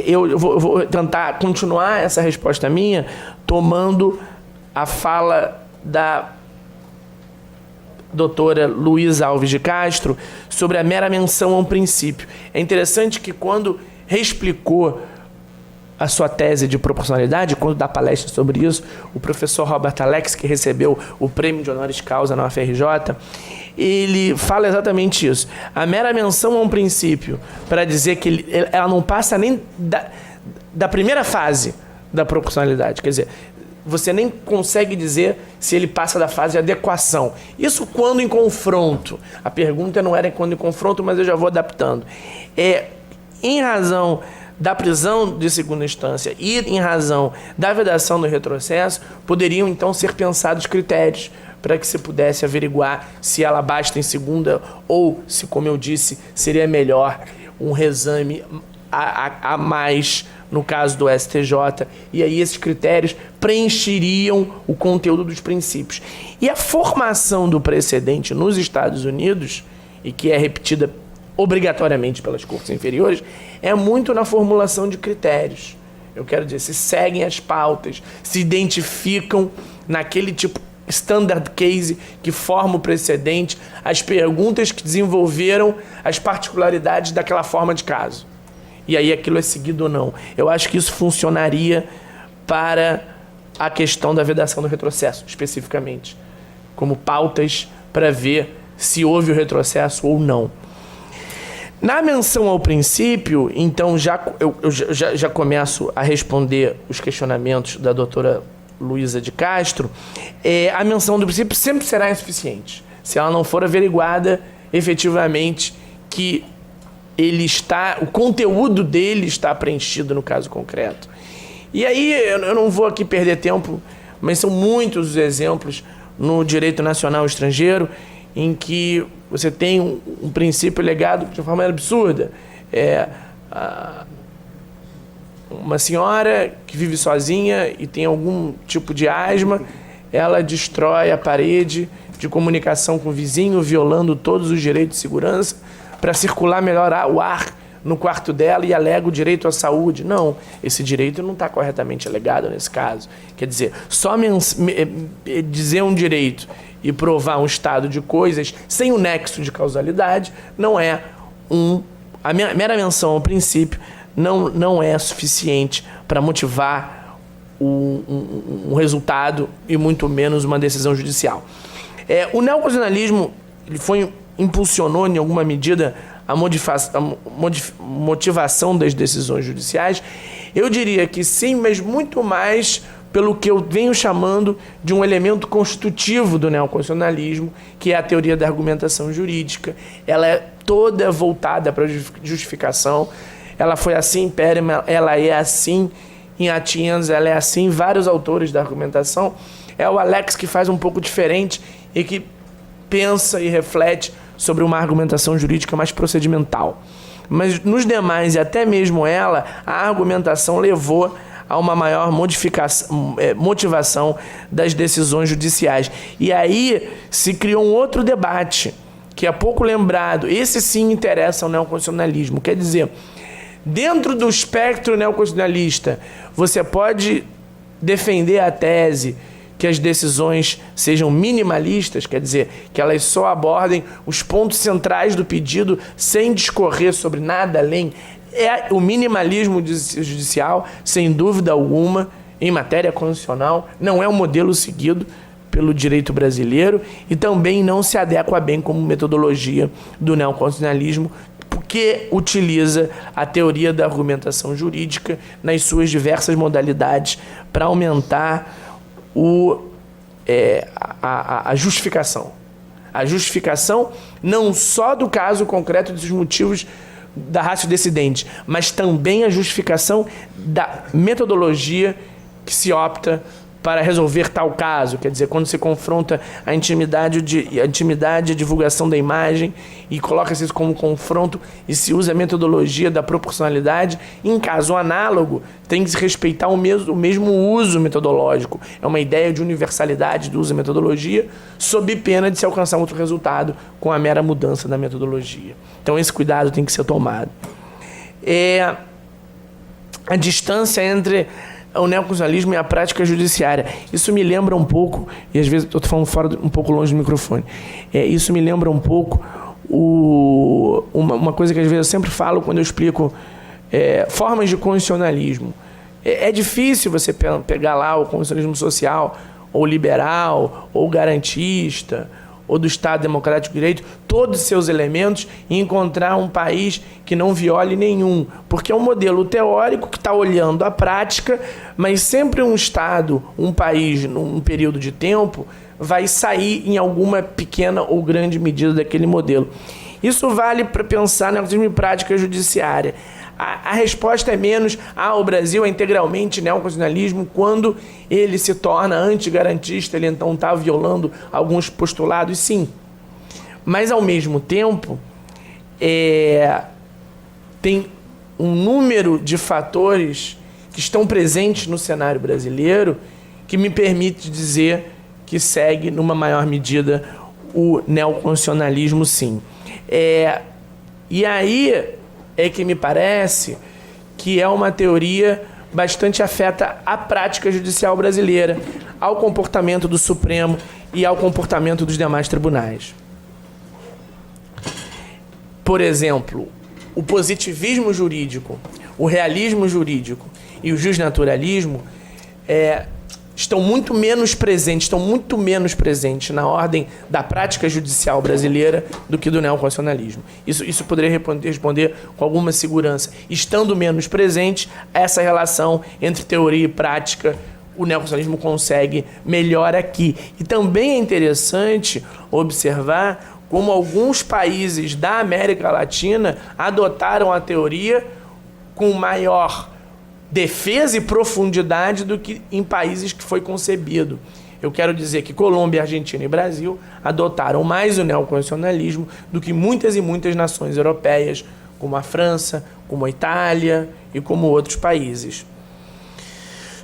Speaker 4: eu vou tentar continuar essa resposta minha tomando a fala da doutora Luísa Alves de Castro sobre a mera menção a um princípio. É interessante que quando reexplicou a sua tese de proporcionalidade, quando dá palestra sobre isso, o professor Robert Alex, que recebeu o prêmio de honoris causa na UFRJ, ele fala exatamente isso. A mera menção a um princípio, para dizer que ela não passa nem da primeira fase da proporcionalidade. Quer dizer, você nem consegue dizer se ele passa da fase de adequação. Isso quando em confronto. A pergunta não era quando em confronto, mas eu já vou adaptando. Em razão da prisão de segunda instância e em razão da vedação do retrocesso, poderiam então ser pensados critérios para que se pudesse averiguar se ela basta em segunda ou se, como eu disse, seria melhor um reexame a mais no caso do STJ, e aí esses critérios preencheriam o conteúdo dos princípios. E a formação do precedente nos Estados Unidos, e que é repetida obrigatoriamente pelas cortes inferiores, é muito na formulação de critérios. Eu quero dizer, se seguem as pautas, se identificam naquele tipo standard case que forma o precedente, as perguntas que desenvolveram as particularidades daquela forma de caso. E aí aquilo é seguido ou não. Eu acho que isso funcionaria para a questão da vedação do retrocesso, especificamente, como pautas para ver se houve o retrocesso ou não. Na menção ao princípio, então, eu já começo a responder os questionamentos da doutora Luísa de Castro. A menção do princípio sempre será insuficiente, se ela não for averiguada efetivamente que o conteúdo dele está preenchido no caso concreto. E aí, eu não vou aqui perder tempo, mas são muitos os exemplos no direito nacional estrangeiro em que você tem um princípio legado de forma absurda. Uma senhora que vive sozinha e tem algum tipo de asma, ela destrói a parede de comunicação com o vizinho, violando todos os direitos de segurança para circular melhor o ar no quarto dela e alega o direito à saúde. Não, esse direito não está corretamente alegado nesse caso. Quer dizer, só dizer um direito e provar um estado de coisas sem o nexo de causalidade não é a mera menção ao princípio não é suficiente para motivar um resultado e muito menos uma decisão judicial. O neoconstitucionalismo impulsionou em alguma medida a motivação das decisões judiciais. Eu diria que sim, mas muito mais pelo que eu venho chamando de um elemento constitutivo do neoconstitucionalismo, que é a teoria da argumentação jurídica. Ela é toda voltada para a justificação. Ela foi assim em Perelman, ela é assim em Atienza, ela é assim em vários autores da argumentação. É o Alex que faz um pouco diferente e que pensa e reflete sobre uma argumentação jurídica mais procedimental. Mas nos demais, e até mesmo ela, a argumentação levou a uma maior motivação das decisões judiciais. E aí se criou um outro debate, que é pouco lembrado. Esse sim interessa ao neoconstitucionalismo. Quer dizer, dentro do espectro neoconstitucionalista, você pode defender a tese que as decisões sejam minimalistas, quer dizer, que elas só abordem os pontos centrais do pedido sem discorrer sobre nada além. O minimalismo judicial, sem dúvida alguma, em matéria constitucional, não é um modelo seguido pelo direito brasileiro e também não se adequa bem como metodologia do neoconstitucionalismo, porque utiliza a teoria da argumentação jurídica nas suas diversas modalidades para aumentar a justificação. A justificação não só do caso concreto dos motivos da ratio decidente, mas também a justificação da metodologia que se opta para resolver tal caso. Quer dizer, quando se confronta a intimidade e a divulgação da imagem e coloca-se isso como confronto e se usa a metodologia da proporcionalidade, em caso análogo, tem que se respeitar o mesmo uso metodológico. É uma ideia de universalidade do uso da metodologia, sob pena de se alcançar outro resultado com a mera mudança da metodologia. Então esse cuidado tem que ser tomado. A distância entre o neoconstitucionalismo e a prática judiciária. Isso me lembra um pouco, e às vezes estou falando fora, um pouco longe do microfone, isso me lembra um pouco uma coisa que às vezes eu sempre falo quando eu explico formas de constitucionalismo. É difícil você pegar lá o constitucionalismo social, ou liberal, ou garantista, ou do Estado Democrático de Direito, todos os seus elementos, e encontrar um país que não viole nenhum. Porque é um modelo teórico que está olhando a prática, mas sempre um Estado, um país, num período de tempo, vai sair em alguma pequena ou grande medida daquele modelo. Isso vale para pensar na prática judiciária. A resposta é menos, o Brasil é integralmente neoconstitucionalismo quando ele se torna antigarantista, ele então está violando alguns postulados, sim. Mas, ao mesmo tempo, tem um número de fatores que estão presentes no cenário brasileiro que me permite dizer que segue, numa maior medida, o neoconstitucionalismo, sim. E aí é que me parece que é uma teoria bastante afeta à prática judicial brasileira, ao comportamento do Supremo e ao comportamento dos demais tribunais. Por exemplo, o positivismo jurídico, o realismo jurídico e o justnaturalismo estão muito menos presentes na ordem da prática judicial brasileira do que do neoconstitucionalismo. Isso poderia responder com alguma segurança. Estando menos presente, essa relação entre teoria e prática, o neoconstitucionalismo consegue melhor aqui. E também é interessante observar como alguns países da América Latina adotaram a teoria com maior defesa e profundidade do que em países que foi concebido. Eu quero dizer que Colômbia, Argentina e Brasil adotaram mais o neoconstitucionalismo do que muitas e muitas nações europeias, como a França, como a Itália e como outros países.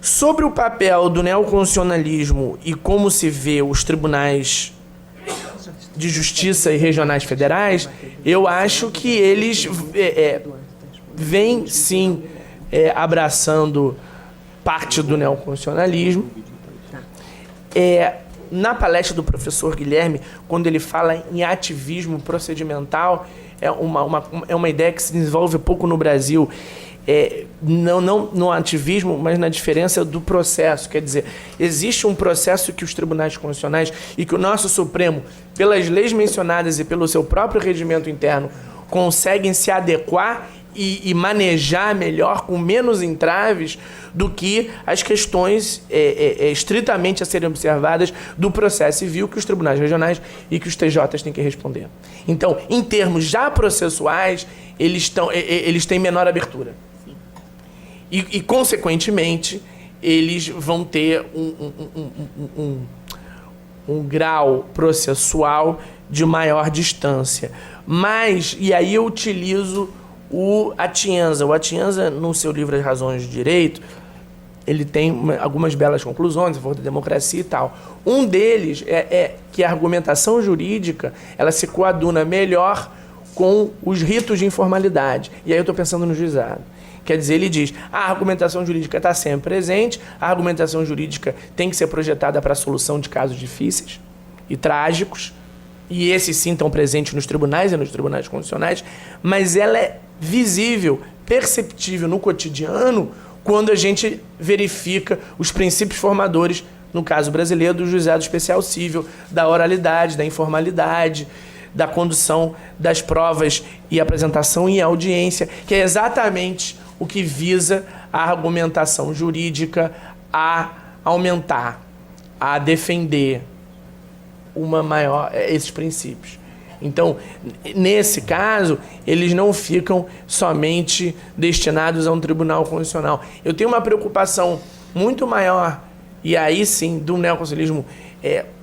Speaker 4: Sobre o papel do neoconstitucionalismo e como se vê os tribunais de justiça e regionais federais, eu acho que eles vêm, sim, abraçando parte do neoconstitucionalismo. Na palestra do professor Guilherme, quando ele fala em ativismo procedimental, é uma ideia que se desenvolve pouco no Brasil. Não no ativismo, mas na diferença do processo. Quer dizer, existe um processo que os tribunais constitucionais e que o nosso Supremo, pelas leis mencionadas e pelo seu próprio regimento interno, conseguem se adequar e manejar melhor, com menos entraves, do que as questões estritamente a serem observadas do processo civil que os tribunais regionais e que os TJs têm que responder. Então, em termos já processuais, eles têm menor abertura. E consequentemente, eles vão ter um grau processual de maior distância. Mas, e aí eu utilizo o Atienza. O Atienza, no seu livro As Razões do Direito, ele tem algumas belas conclusões a favor da democracia e tal. Um deles é que a argumentação jurídica ela se coaduna melhor com os ritos de informalidade. E aí eu estou pensando no juizado. Quer dizer, ele diz, a argumentação jurídica está sempre presente, a argumentação jurídica tem que ser projetada para a solução de casos difíceis e trágicos, e esses sim estão presentes nos tribunais e nos tribunais constitucionais, mas ela é visível, perceptível no cotidiano quando a gente verifica os princípios formadores, no caso brasileiro, do juizado especial cível, da oralidade, da informalidade, da condução das provas e apresentação em audiência, que é exatamente o que visa a argumentação jurídica a aumentar, a defender esses princípios. Então, nesse caso, eles não ficam somente destinados a um tribunal constitucional. Eu tenho uma preocupação muito maior, e aí sim, do neoconstitucionalismo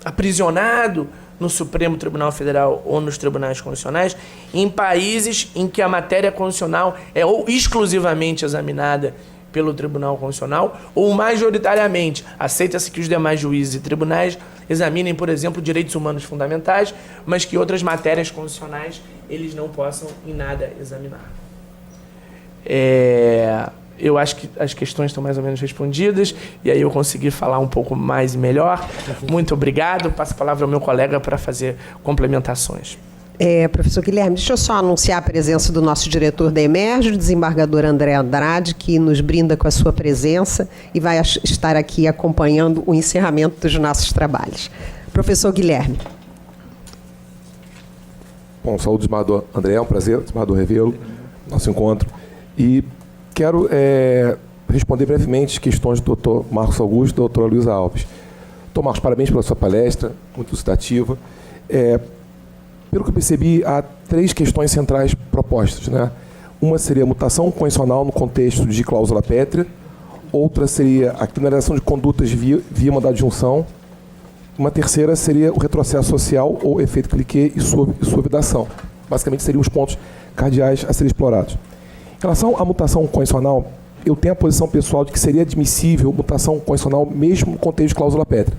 Speaker 4: aprisionado no Supremo Tribunal Federal ou nos tribunais constitucionais, em países em que a matéria constitucional é ou exclusivamente examinada pelo Tribunal Constitucional, ou majoritariamente aceita-se que os demais juízes e tribunais examinem, por exemplo, direitos humanos fundamentais, mas que outras matérias constitucionais eles não possam em nada examinar. eu acho que as questões estão mais ou menos respondidas, e aí eu consegui falar um pouco mais e melhor. Muito obrigado. Passo a palavra ao meu colega para fazer complementações.
Speaker 2: Professor Guilherme, deixa eu só anunciar a presença do nosso diretor da Emerge, o desembargador André Andrade, que nos brinda com a sua presença e vai estar aqui acompanhando o encerramento dos nossos trabalhos. Professor Guilherme.
Speaker 5: Bom, saúde, desembargador André, é um prazer, desembargador revê-lo, nosso encontro. E quero responder brevemente questões do doutor Marcos Augusto e da doutora Luísa Alves. Doutor Marcos, parabéns pela sua palestra, muito elucidativa. Pelo que eu percebi, há 3 questões centrais propostas, né? Uma seria a mutação constitucional no contexto de cláusula pétrea, outra seria a criminalização de condutas via mandado de junção, uma terceira seria o retrocesso social ou efeito cliquet e sua vedação. Basicamente, seriam os pontos cardeais a serem explorados. Em relação à mutação constitucional, eu tenho a posição pessoal de que seria admissível mutação constitucional mesmo no contexto de cláusula pétrea.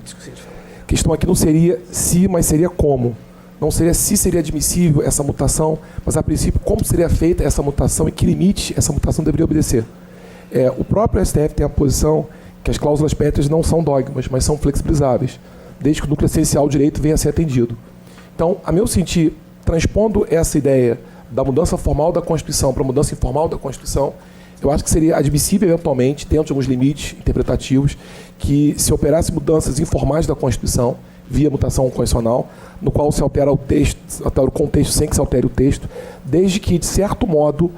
Speaker 5: A questão aqui não seria se, mas seria como. Não seria se seria admissível essa mutação, mas, a princípio, como seria feita essa mutação e que limite essa mutação deveria obedecer. O próprio STF tem a posição que as cláusulas pétreas não são dogmas, mas são flexibilizáveis, desde que o núcleo essencial do direito venha a ser atendido. Então, a meu sentir, transpondo essa ideia da mudança formal da Constituição para a mudança informal da Constituição, eu acho que seria admissível, eventualmente, dentro de alguns limites interpretativos, que se operasse mudanças informais da Constituição, via mutação constitucional, no qual se altera o texto, altera o contexto sem que se altere o texto, desde que, de certo modo,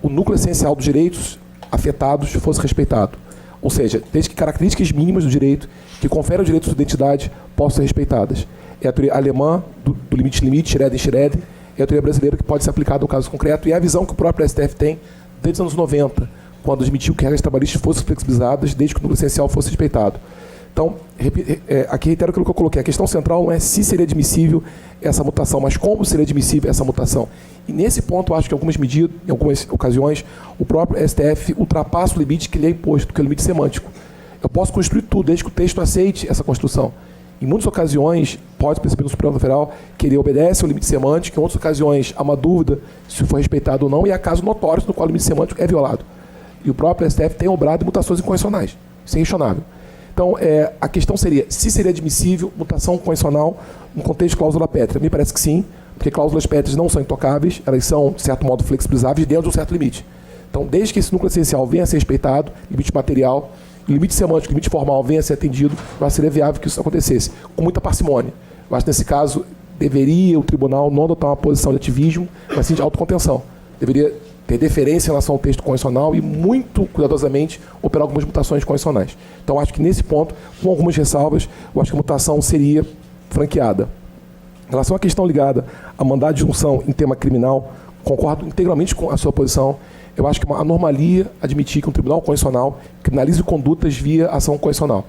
Speaker 5: o núcleo essencial dos direitos afetados fosse respeitado. Ou seja, desde que características mínimas do direito que conferem ao direito de identidade possam ser respeitadas. É a teoria alemã do limite-limite, Schröder, é a teoria brasileira que pode ser aplicada no caso concreto, e é a visão que o próprio STF tem desde os anos 90, quando admitiu que regras trabalhistas fossem flexibilizadas, desde que o núcleo essencial fosse respeitado. Então, aqui reitero aquilo que eu coloquei. A questão central não é se seria admissível essa mutação, mas como seria admissível essa mutação. E nesse ponto, eu acho que em algumas ocasiões, o próprio STF ultrapassa o limite que lhe é imposto, que é o limite semântico. Eu posso construir tudo, desde que o texto aceite essa construção. Em muitas ocasiões, pode perceber no Supremo Federal que ele obedece ao limite semântico, em outras ocasiões, há uma dúvida se foi respeitado ou não, e há casos notórios no qual o limite semântico é violado. E o próprio STF tem obrado mutações inconstitucionais. Isso é inquestionável. Então, a questão seria se seria admissível mutação constitucional no contexto de cláusula pétrea. Me parece que sim, porque cláusulas pétreas não são intocáveis, elas são, de certo modo, flexibilizáveis dentro de um certo limite. Então, desde que esse núcleo essencial venha a ser respeitado, limite material, limite semântico, limite formal venha a ser atendido, vai ser viável que isso acontecesse, com muita parcimônia. Eu acho que, nesse caso, deveria o tribunal não adotar uma posição de ativismo, mas sim de autocontenção. Deveria ter deferência em relação ao texto constitucional e, muito cuidadosamente, operar algumas mutações constitucionais. Então, acho que, nesse ponto, com algumas ressalvas, eu acho que a mutação seria franqueada. Em relação à questão ligada a mandado de junção em tema criminal, concordo integralmente com a sua posição. Eu acho que é uma anormalia admitir que um tribunal constitucional criminalize condutas via ação constitucional.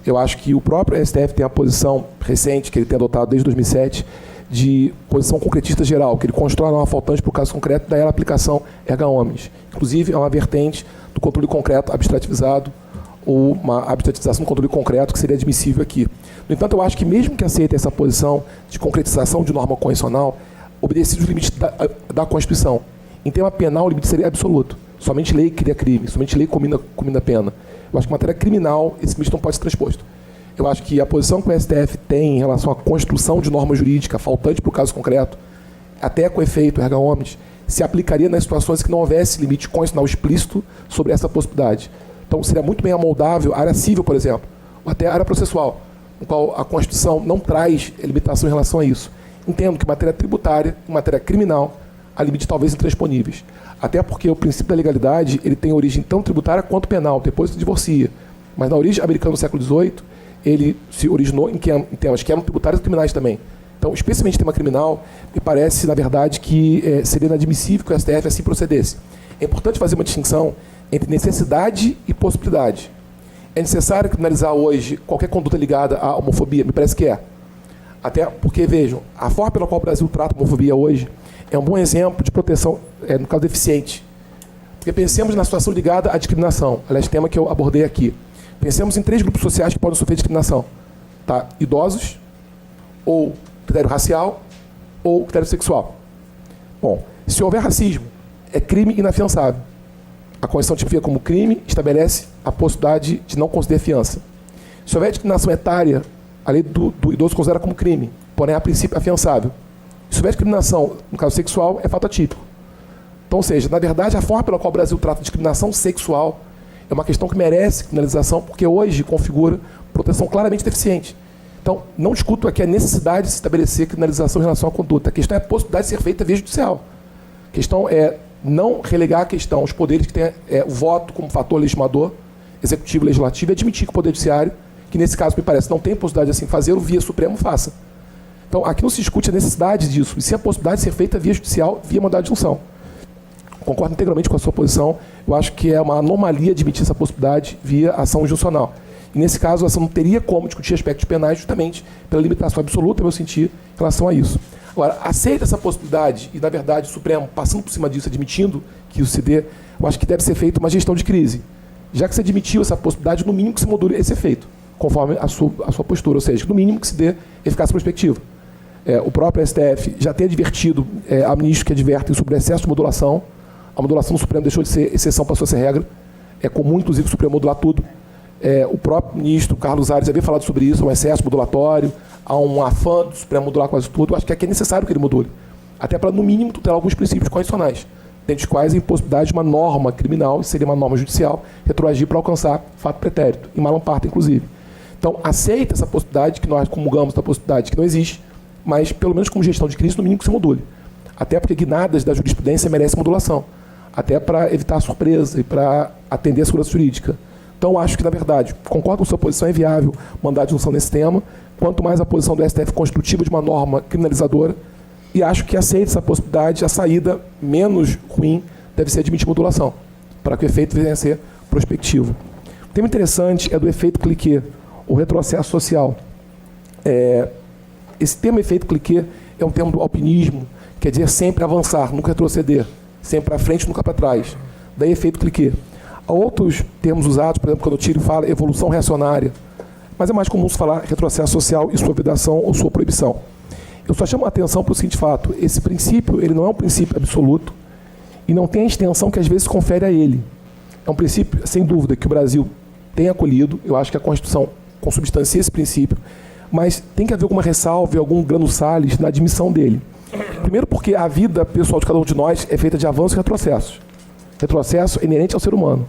Speaker 5: Eu acho que o próprio STF tem a posição recente, que ele tem adotado desde 2007, de posição concretista geral, que ele constrói a norma faltante para o caso concreto, daí a aplicação erga omnes. Inclusive, é uma vertente do controle concreto abstrativizado, ou uma abstrativização do controle concreto que seria admissível aqui. No entanto, eu acho que mesmo que aceite essa posição de concretização de norma constitucional, obedecidos os limites da Constituição. Em tema penal, o limite seria absoluto. Somente lei cria crime, somente lei combina pena. Eu acho que em matéria criminal, esse limite não pode ser transposto. Eu acho que a posição que o STF tem em relação à construção de norma jurídica faltante para o caso concreto, até com efeito erga omnes, se aplicaria nas situações que não houvesse limite constitucional explícito sobre essa possibilidade. Então, seria muito bem amoldável a área civil, por exemplo, ou até a área processual, no qual a Constituição não traz limitação em relação a isso. Entendo que em matéria tributária, em matéria criminal, há limites talvez intransponíveis. Até porque o princípio da legalidade ele tem origem tanto tributária quanto penal, depois se divorcia. Mas na origem americana do século XVIII, ele se originou em temas que eram tributários e criminais também. Então, especialmente tema criminal, me parece, na verdade, que seria inadmissível que o STF assim procedesse. É importante fazer uma distinção entre necessidade e possibilidade. É necessário criminalizar hoje qualquer conduta ligada à homofobia? Me parece que é. Até porque, vejam, a forma pela qual o Brasil trata a homofobia hoje é um bom exemplo de proteção, no caso, deficiente. Porque pensemos na situação ligada à discriminação, aliás, tema que eu abordei aqui. Pensemos em 3 grupos sociais que podem sofrer discriminação. Tá? Idosos, ou critério racial, ou critério sexual. Bom, se houver racismo, é crime inafiançável. A Constituição tipifica como crime, estabelece a possibilidade de não conceder fiança. Se houver discriminação etária, a lei do idoso considera como crime, porém, a princípio, afiançável. Se houver discriminação, no caso sexual, é fato atípico. Então, ou seja, na verdade, a forma pela qual o Brasil trata de discriminação sexual é uma questão que merece criminalização, porque hoje configura proteção claramente deficiente. Então, não discuto aqui a necessidade de se estabelecer criminalização em relação à conduta. A questão é a possibilidade de ser feita via judicial. A questão é não relegar a questão aos poderes que têm o voto como fator legitimador, executivo e legislativo, e admitir que o Poder Judiciário, que nesse caso me parece não tem possibilidade de assim fazer, o via Supremo faça. Então, aqui não se discute a necessidade disso, e sim a possibilidade de ser feita via judicial, via mandado de junção. Concordo integralmente com a sua posição. Eu acho que é uma anomalia admitir essa possibilidade via ação juncional. E, nesse caso, a ação não teria como discutir aspectos penais justamente pela limitação absoluta, no meu sentir, em relação a isso. Agora, aceita essa possibilidade e, na verdade, o Supremo, passando por cima disso, admitindo que isso se dê, eu acho que deve ser feita uma gestão de crise. Já que se admitiu essa possibilidade, no mínimo que se module esse efeito, conforme a sua postura, ou seja, no mínimo que se dê eficácia prospectiva. O próprio STF já tem advertido a ministros que advertem sobre o excesso de modulação. A modulação do Supremo deixou de ser exceção, passou a ser regra. É comum, inclusive, o Supremo modular tudo. O próprio ministro Carlos Aires havia falado sobre isso, um excesso modulatório, há um afã do Supremo modular quase tudo. Eu acho que aqui é necessário que ele module, até para, no mínimo, tutelar alguns princípios constitucionais, dentre os quais a impossibilidade de uma norma criminal, seria uma norma judicial, retroagir para alcançar fato pretérito, em mala parte, inclusive. Então, aceita essa possibilidade, que nós comungamos da possibilidade que não existe, mas, pelo menos como gestão de crise, no mínimo que se module. Até porque guinadas da jurisprudência merecem modulação, até para evitar surpresa e para atender a segurança jurídica. Então, acho que, na verdade, concordo com sua posição, é viável mandar de junção nesse tema, quanto mais a posição do STF construtiva de uma norma criminalizadora, e acho que aceita essa possibilidade, a saída menos ruim deve ser admitir modulação, para que o efeito venha a ser prospectivo. O tema interessante é do efeito cliquê, o retrocesso social. Esse termo efeito cliquê é um termo do alpinismo, quer dizer sempre avançar, nunca retroceder, sempre para frente, nunca para trás. Daí efeito cliquê. Há outros termos usados, por exemplo, quando o Tiro fala evolução reacionária, mas é mais comum se falar retrocesso social e sua vedação ou sua proibição. Eu só chamo a atenção para o seguinte fato: esse princípio ele não é um princípio absoluto e não tem a extensão que às vezes confere a ele. É um princípio, sem dúvida, que o Brasil tem acolhido. Eu acho que a Constituição consubstancia esse princípio, mas tem que haver alguma ressalva, algum grano sales na admissão dele. Primeiro porque a vida pessoal de cada um de nós é feita de avanços e retrocessos. Retrocesso é inerente ao ser humano.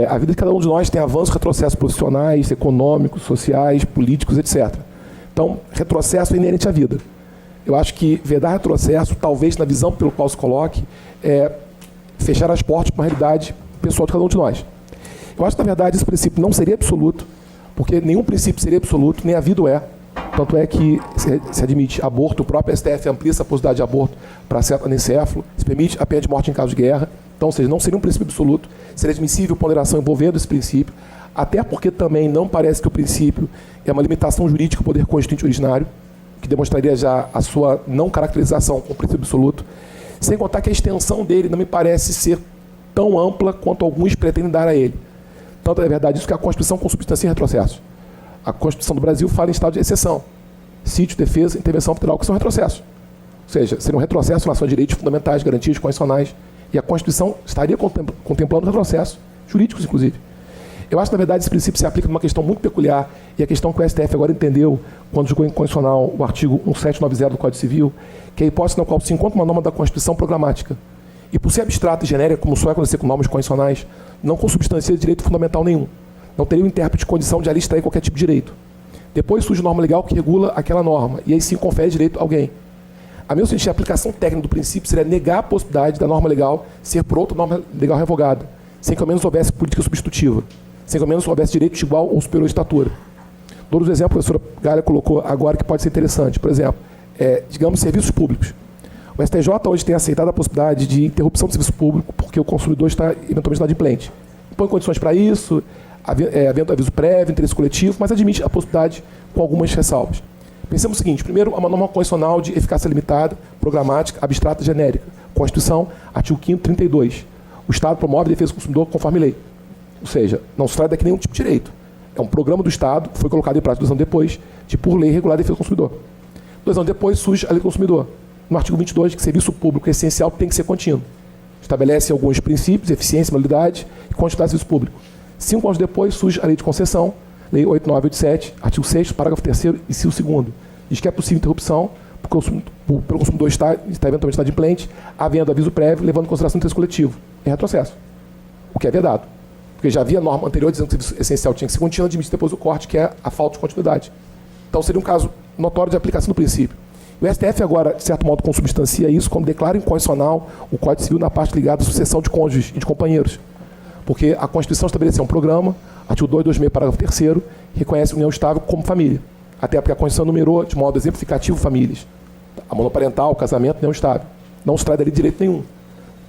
Speaker 5: A vida de cada um de nós tem avanços e retrocessos profissionais, econômicos, sociais, políticos, etc. Então, retrocesso é inerente à vida. Eu acho que vedar retrocesso, talvez na visão pelo qual se coloque, é fechar as portas para uma realidade pessoal de cada um de nós. Eu acho que, na verdade, esse princípio não seria absoluto, porque nenhum princípio seria absoluto, nem a vida o é. Tanto é que se admite aborto, o próprio STF amplia essa possibilidade de aborto para certo anencéfalo, se permite a pena de morte em caso de guerra. Então, ou seja, não seria um princípio absoluto, seria admissível ponderação envolvendo esse princípio, até porque também não parece que o princípio é uma limitação jurídica ao poder constituinte originário, que demonstraria já a sua não caracterização como princípio absoluto, sem contar que a extensão dele não me parece ser tão ampla quanto alguns pretendem dar a ele. Tanto é verdade isso que a Constituição consubstancia retrocesso. A Constituição do Brasil fala em estado de exceção. Sítio, defesa, intervenção federal, que são retrocessos. Ou seja, seria um retrocesso em relação a direitos fundamentais, garantias constitucionais. E a Constituição estaria contemplando retrocessos, jurídicos, inclusive. Eu acho que, na verdade, esse princípio se aplica numa questão muito peculiar, e a questão que o STF agora entendeu, quando julgou inconstitucional o artigo 1790 do Código Civil, que é a hipótese na qual se encontra uma norma da Constituição programática. E por ser abstrata e genérica, como só é acontecer com normas constitucionais, não consubstancia direito fundamental nenhum. Não teria o intérprete de condição de ali extrair qualquer tipo de direito. Depois surge norma legal que regula aquela norma, e aí sim confere direito a alguém. A meu sentir, a aplicação técnica do princípio seria negar a possibilidade da norma legal ser por outra norma legal revogada, sem que ao menos houvesse política substitutiva, sem que ao menos houvesse direito de igual ou superior estatura. Dou os exemplos que a professora Gália colocou agora que pode ser interessante. Por exemplo, digamos, serviços públicos. O STJ hoje tem aceitado a possibilidade de interrupção do serviço público porque o consumidor está eventualmente inadimplente. Põe condições para isso, havendo aviso prévio, interesse coletivo, mas admite a possibilidade com algumas ressalvas. Pensemos o seguinte: primeiro, uma norma constitucional de eficácia limitada, programática, abstrata e genérica. Constituição, artigo 5º, 32. O Estado promove a defesa do consumidor conforme lei. Ou seja, não se trata daqui nenhum tipo de direito. É um programa do Estado, que foi colocado em prática 2 anos depois, de por lei regular a defesa do consumidor. 2 anos depois surge a lei do consumidor. No artigo 22, que serviço público essencial tem que ser contínuo. estabelece alguns princípios, eficiência, moralidade e quantidade de serviço público. 5 anos depois surge a Lei de Concessão, Lei 8987, artigo 6º, parágrafo 3º, inciso 2º. Diz que é possível interrupção pelo consumidor está eventualmente inadimplente, havendo aviso prévio, levando em consideração o interesse coletivo. É retrocesso, o que é vedado. Porque já havia norma anterior dizendo que o serviço essencial tinha que ser contínuo, admite depois o corte, que é a falta de continuidade. Então seria um caso notório de aplicação do princípio. O STF agora, de certo modo, consubstancia isso quando declara inconstitucional o Código Civil na parte ligada à sucessão de cônjuges e de companheiros. Porque a Constituição estabeleceu um programa, artigo 226, parágrafo 3º, reconhece a união estável como família. Até porque a Constituição numerou, de modo exemplificativo, famílias. A monoparental, o casamento, união estável. Não se traz dali direito nenhum.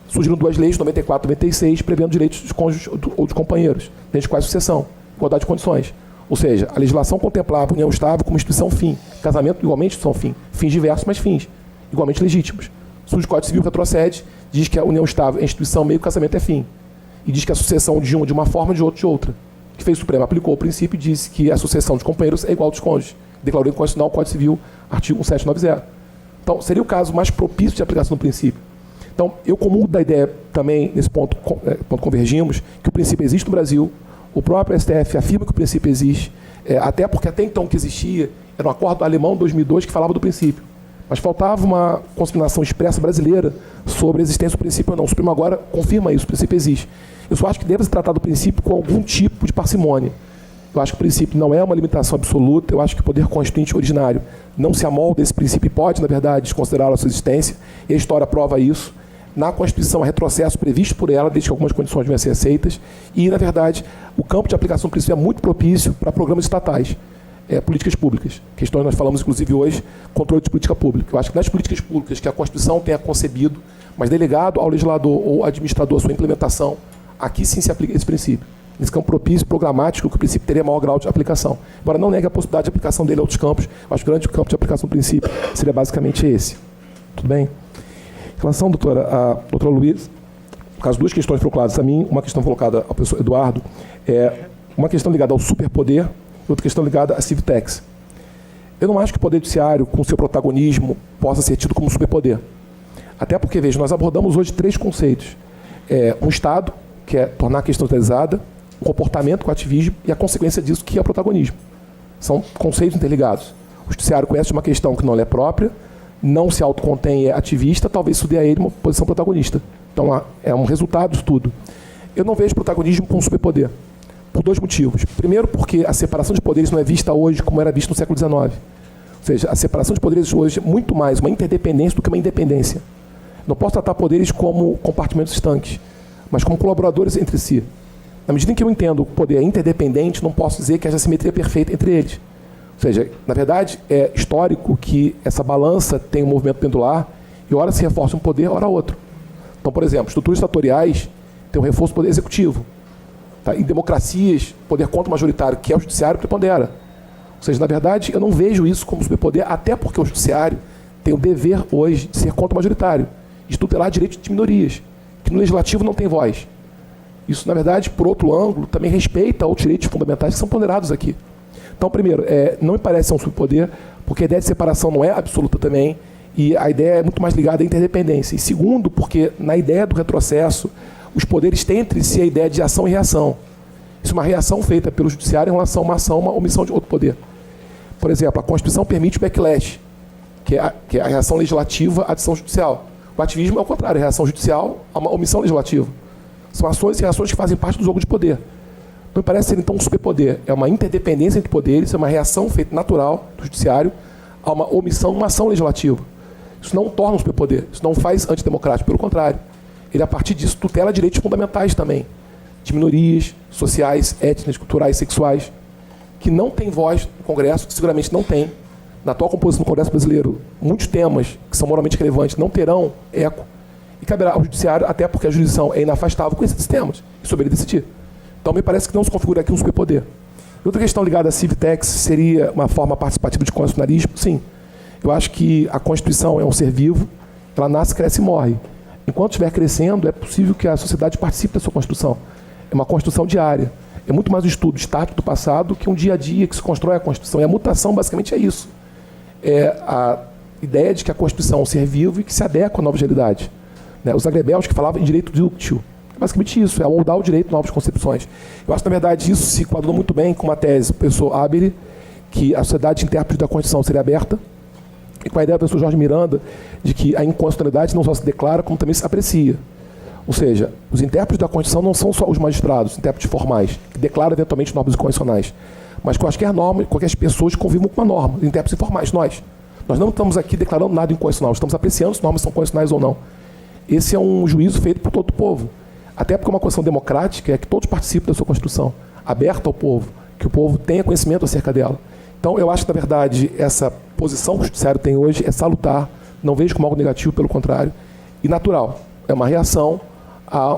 Speaker 5: Surgiram 2 leis, 94 e 96, prevendo direitos dos cônjuges ou de companheiros, dentre os quais sucessão, igualdade de condições. Ou seja, a legislação contemplava a união estável como instituição fim. Casamento, igualmente, são fim. Fins diversos, mas fins. Igualmente legítimos. Surge o Código Civil, retrocede, diz que a união estável é instituição meio, o casamento é fim. E diz que a sucessão de um de uma forma, de outro de outra. O que fez o Supremo? Aplicou o princípio e disse que a sucessão de companheiros é igual dos cônjuges. Declarou inconstitucional o Código Civil, artigo 1790. Então, seria o caso mais propício de aplicação do princípio. Então, eu comungo da ideia também, nesse ponto convergimos, que o princípio existe no Brasil. O próprio STF afirma que o princípio existe, até porque até então o que existia era um acordo alemão de 2002 que falava do princípio. Mas faltava uma consignação expressa brasileira sobre a existência do princípio ou não. O Supremo agora confirma isso, o princípio existe. Eu só acho que deve se tratar do princípio com algum tipo de parcimônia. Eu acho que o princípio não é uma limitação absoluta, eu acho que o poder constituinte originário não se amolda desse princípio e pode, na verdade, desconsiderar a sua existência, e a história prova isso. Na Constituição, há retrocesso previsto por ela, desde que algumas condições venham a ser aceitas, e, na verdade, o campo de aplicação do princípio é muito propício para programas estatais, políticas públicas. Questões nós falamos, inclusive, hoje, controle de política pública. Eu acho que nas políticas públicas que a Constituição tenha concebido, mas delegado ao legislador ou administrador a sua implementação, aqui sim se aplica esse princípio. Nesse campo propício, programático, que o princípio teria maior grau de aplicação. Embora não negue a possibilidade de aplicação dele a outros campos, eu acho que o grande campo de aplicação do princípio seria basicamente esse. Tudo bem? Em relação, doutora Luiz, no caso, 2 questões colocadas a mim, uma questão colocada ao professor Eduardo, uma questão ligada ao superpoder e outra questão ligada à Civitex. Eu não acho que o Poder Judiciário, com seu protagonismo, possa ser tido como superpoder. Até porque, veja, nós abordamos hoje 3 conceitos. Um Estado, que é tornar a questão centralizada, o comportamento com o ativismo e a consequência disso, que é o protagonismo. São conceitos interligados. O Judiciário conhece uma questão que não lhe é própria, não se autocontém e é ativista, talvez isso dê a ele uma posição protagonista. Então, é um resultado disso tudo. Eu não vejo protagonismo com superpoder, por 2 motivos. Primeiro, porque a separação de poderes não é vista hoje como era vista no século XIX. Ou seja, a separação de poderes hoje é muito mais uma interdependência do que uma independência. Não posso tratar poderes como compartimentos estanques, mas como colaboradores entre si. Na medida em que eu entendo que o poder é interdependente, não posso dizer que haja simetria perfeita entre eles. Ou seja, na verdade, é histórico que essa balança tem um movimento pendular e ora se reforça um poder, ora outro. Então, por exemplo, estruturas estatoriais têm um reforço do poder executivo. Tá? Em democracias, poder contra-majoritário, que é o judiciário, prepondera. Ou seja, na verdade, eu não vejo isso como superpoder, até porque o judiciário tem o dever hoje de ser contra-majoritário, de tutelar direitos de minorias, que no legislativo não tem voz. Isso, na verdade, por outro ângulo, também respeita os direitos fundamentais que são ponderados aqui. Então, primeiro, não me parece ser um superpoder, porque a ideia de separação não é absoluta também, e a ideia é muito mais ligada à interdependência. E segundo, porque na ideia do retrocesso, os poderes têm entre si a ideia de ação e reação. Isso é uma reação feita pelo judiciário em relação a uma ação, uma omissão de outro poder. Por exemplo, a Constituição permite o backlash, que é a reação legislativa à ação judicial. O ativismo é o contrário, a reação judicial a uma omissão legislativa. São ações e reações que fazem parte do jogo de poder. Não me parece ser, então, um superpoder. É uma interdependência entre poderes, é uma reação feita natural do judiciário a uma omissão, uma ação legislativa. Isso não torna um superpoder, isso não faz antidemocrático, pelo contrário. Ele, a partir disso, tutela direitos fundamentais também, de minorias sociais, étnicas, culturais, sexuais, que não têm voz no Congresso, que seguramente não tem. Na atual composição do Congresso brasileiro, muitos temas que são moralmente relevantes não terão eco, e caberá ao judiciário, até porque a jurisdição é inafastável com esses temas, e sobre ele decidir. Então, me parece que não se configura aqui um superpoder. Outra questão ligada à Civitex seria uma forma participativa de constitucionalismo? Sim. Eu acho que a Constituição é um ser vivo, ela nasce, cresce e morre. Enquanto estiver crescendo, é possível que a sociedade participe da sua construção. É uma construção diária. É muito mais um estudo estático do passado que um dia a dia que se constrói a Constituição. E a mutação, basicamente, é isso. É a ideia de que a Constituição é um ser vivo e que se adequa a novas realidades. né? Os Agrebelges que falavam em direito dúctil. Basicamente isso, é moldar o direito novas concepções. Eu acho que, na verdade, isso se quadrou muito bem com uma tese do professor Abere, que a sociedade de intérpretes da Constituição seria aberta, e com a ideia do professor Jorge Miranda de que a inconstitucionalidade não só se declara, como também se aprecia. Ou seja, os intérpretes da Constituição não são só os magistrados, os intérpretes formais, que declaram eventualmente normas inconstitucionais, mas quaisquer normas, qualquer pessoas convivam com uma norma, os intérpretes informais, nós. Nós não estamos aqui declarando nada inconstitucional, estamos apreciando se normas são constitucionais ou não. Esse é um juízo feito por todo o povo. Até porque uma Constituição democrática é que todos participem da sua Constituição, aberta ao povo, que o povo tenha conhecimento acerca dela. Então, eu acho que, na verdade, essa posição que o Judiciário tem hoje é salutar, não vejo como algo negativo, pelo contrário, e natural. É uma reação a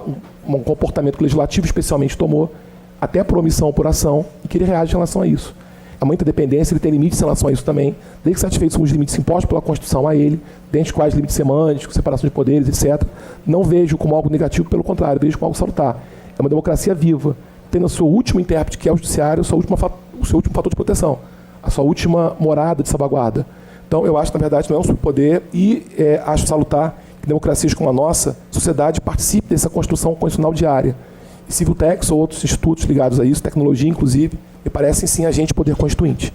Speaker 5: um comportamento que o Legislativo especialmente tomou, até por omissão ou por ação, e que ele reage em relação a isso. Há muita dependência, ele tem limites em relação a isso também, desde que satisfeitos com os limites impostos pela Constituição a ele, dentre os quais limites semânticos, separação de poderes, etc. Não vejo como algo negativo, pelo contrário, vejo como algo salutar. É uma democracia viva, tendo o seu último intérprete, que é o Judiciário, o seu último fator de proteção, a sua última morada de salvaguarda. Então, eu acho que, na verdade, não é um superpoder e acho salutar que democracias como a nossa, sociedade, participe dessa construção constitucional diária. E Civiltex ou outros institutos ligados a isso, tecnologia, inclusive, me parecem, sim, agente poder constituinte.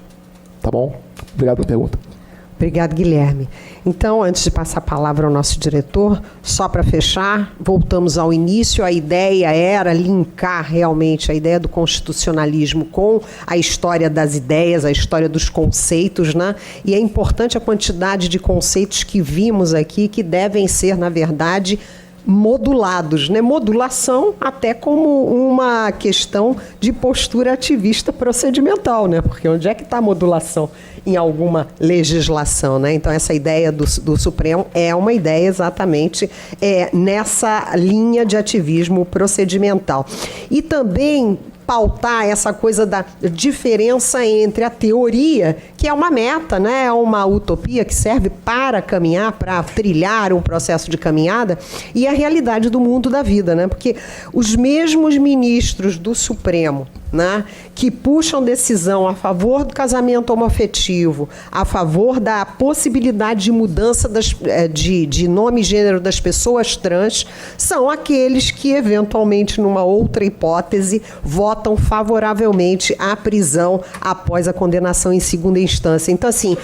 Speaker 5: Tá bom? Obrigado pela pergunta.
Speaker 2: Obrigado, Guilherme. Então, antes de passar a palavra ao nosso diretor, só para fechar, voltamos ao início. A ideia era linkar realmente a ideia do constitucionalismo com a história das ideias, a história dos conceitos, né? E é importante a quantidade de conceitos que vimos aqui, que devem ser, na verdade, modulados, né? Modulação até como uma questão de postura ativista procedimental, né? Porque onde é que está a modulação em alguma legislação, né? Então, essa ideia do Supremo é uma ideia exatamente nessa linha de ativismo procedimental. E também pautar essa coisa da diferença entre a teoria, que é uma meta, né? É uma utopia que serve para caminhar, para trilhar um processo de caminhada, e a realidade do mundo da vida, né? Porque os mesmos ministros do Supremo, né, que puxam decisão a favor do casamento homoafetivo, a favor da possibilidade de mudança de nome e gênero das pessoas trans, são aqueles que, eventualmente, numa outra hipótese, votam favoravelmente à prisão após a condenação em segunda instância. Então, assim,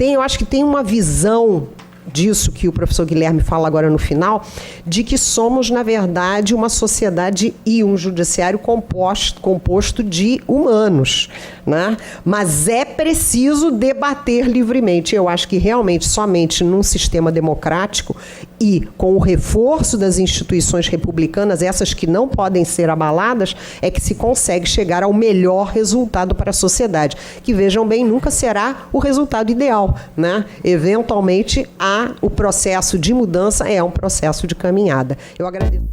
Speaker 2: eu acho que tem uma visão disso que o professor Guilherme fala agora no final, de que somos, na verdade, uma sociedade e um judiciário composto de humanos, né? Mas é preciso debater livremente. Eu acho que realmente somente num sistema democrático e com o reforço das instituições republicanas, essas que não podem ser abaladas, é que se consegue chegar ao melhor resultado para a sociedade, que, vejam bem, nunca será o resultado ideal, né? Eventualmente, o processo de mudança é um processo de caminhada. Eu agradeço.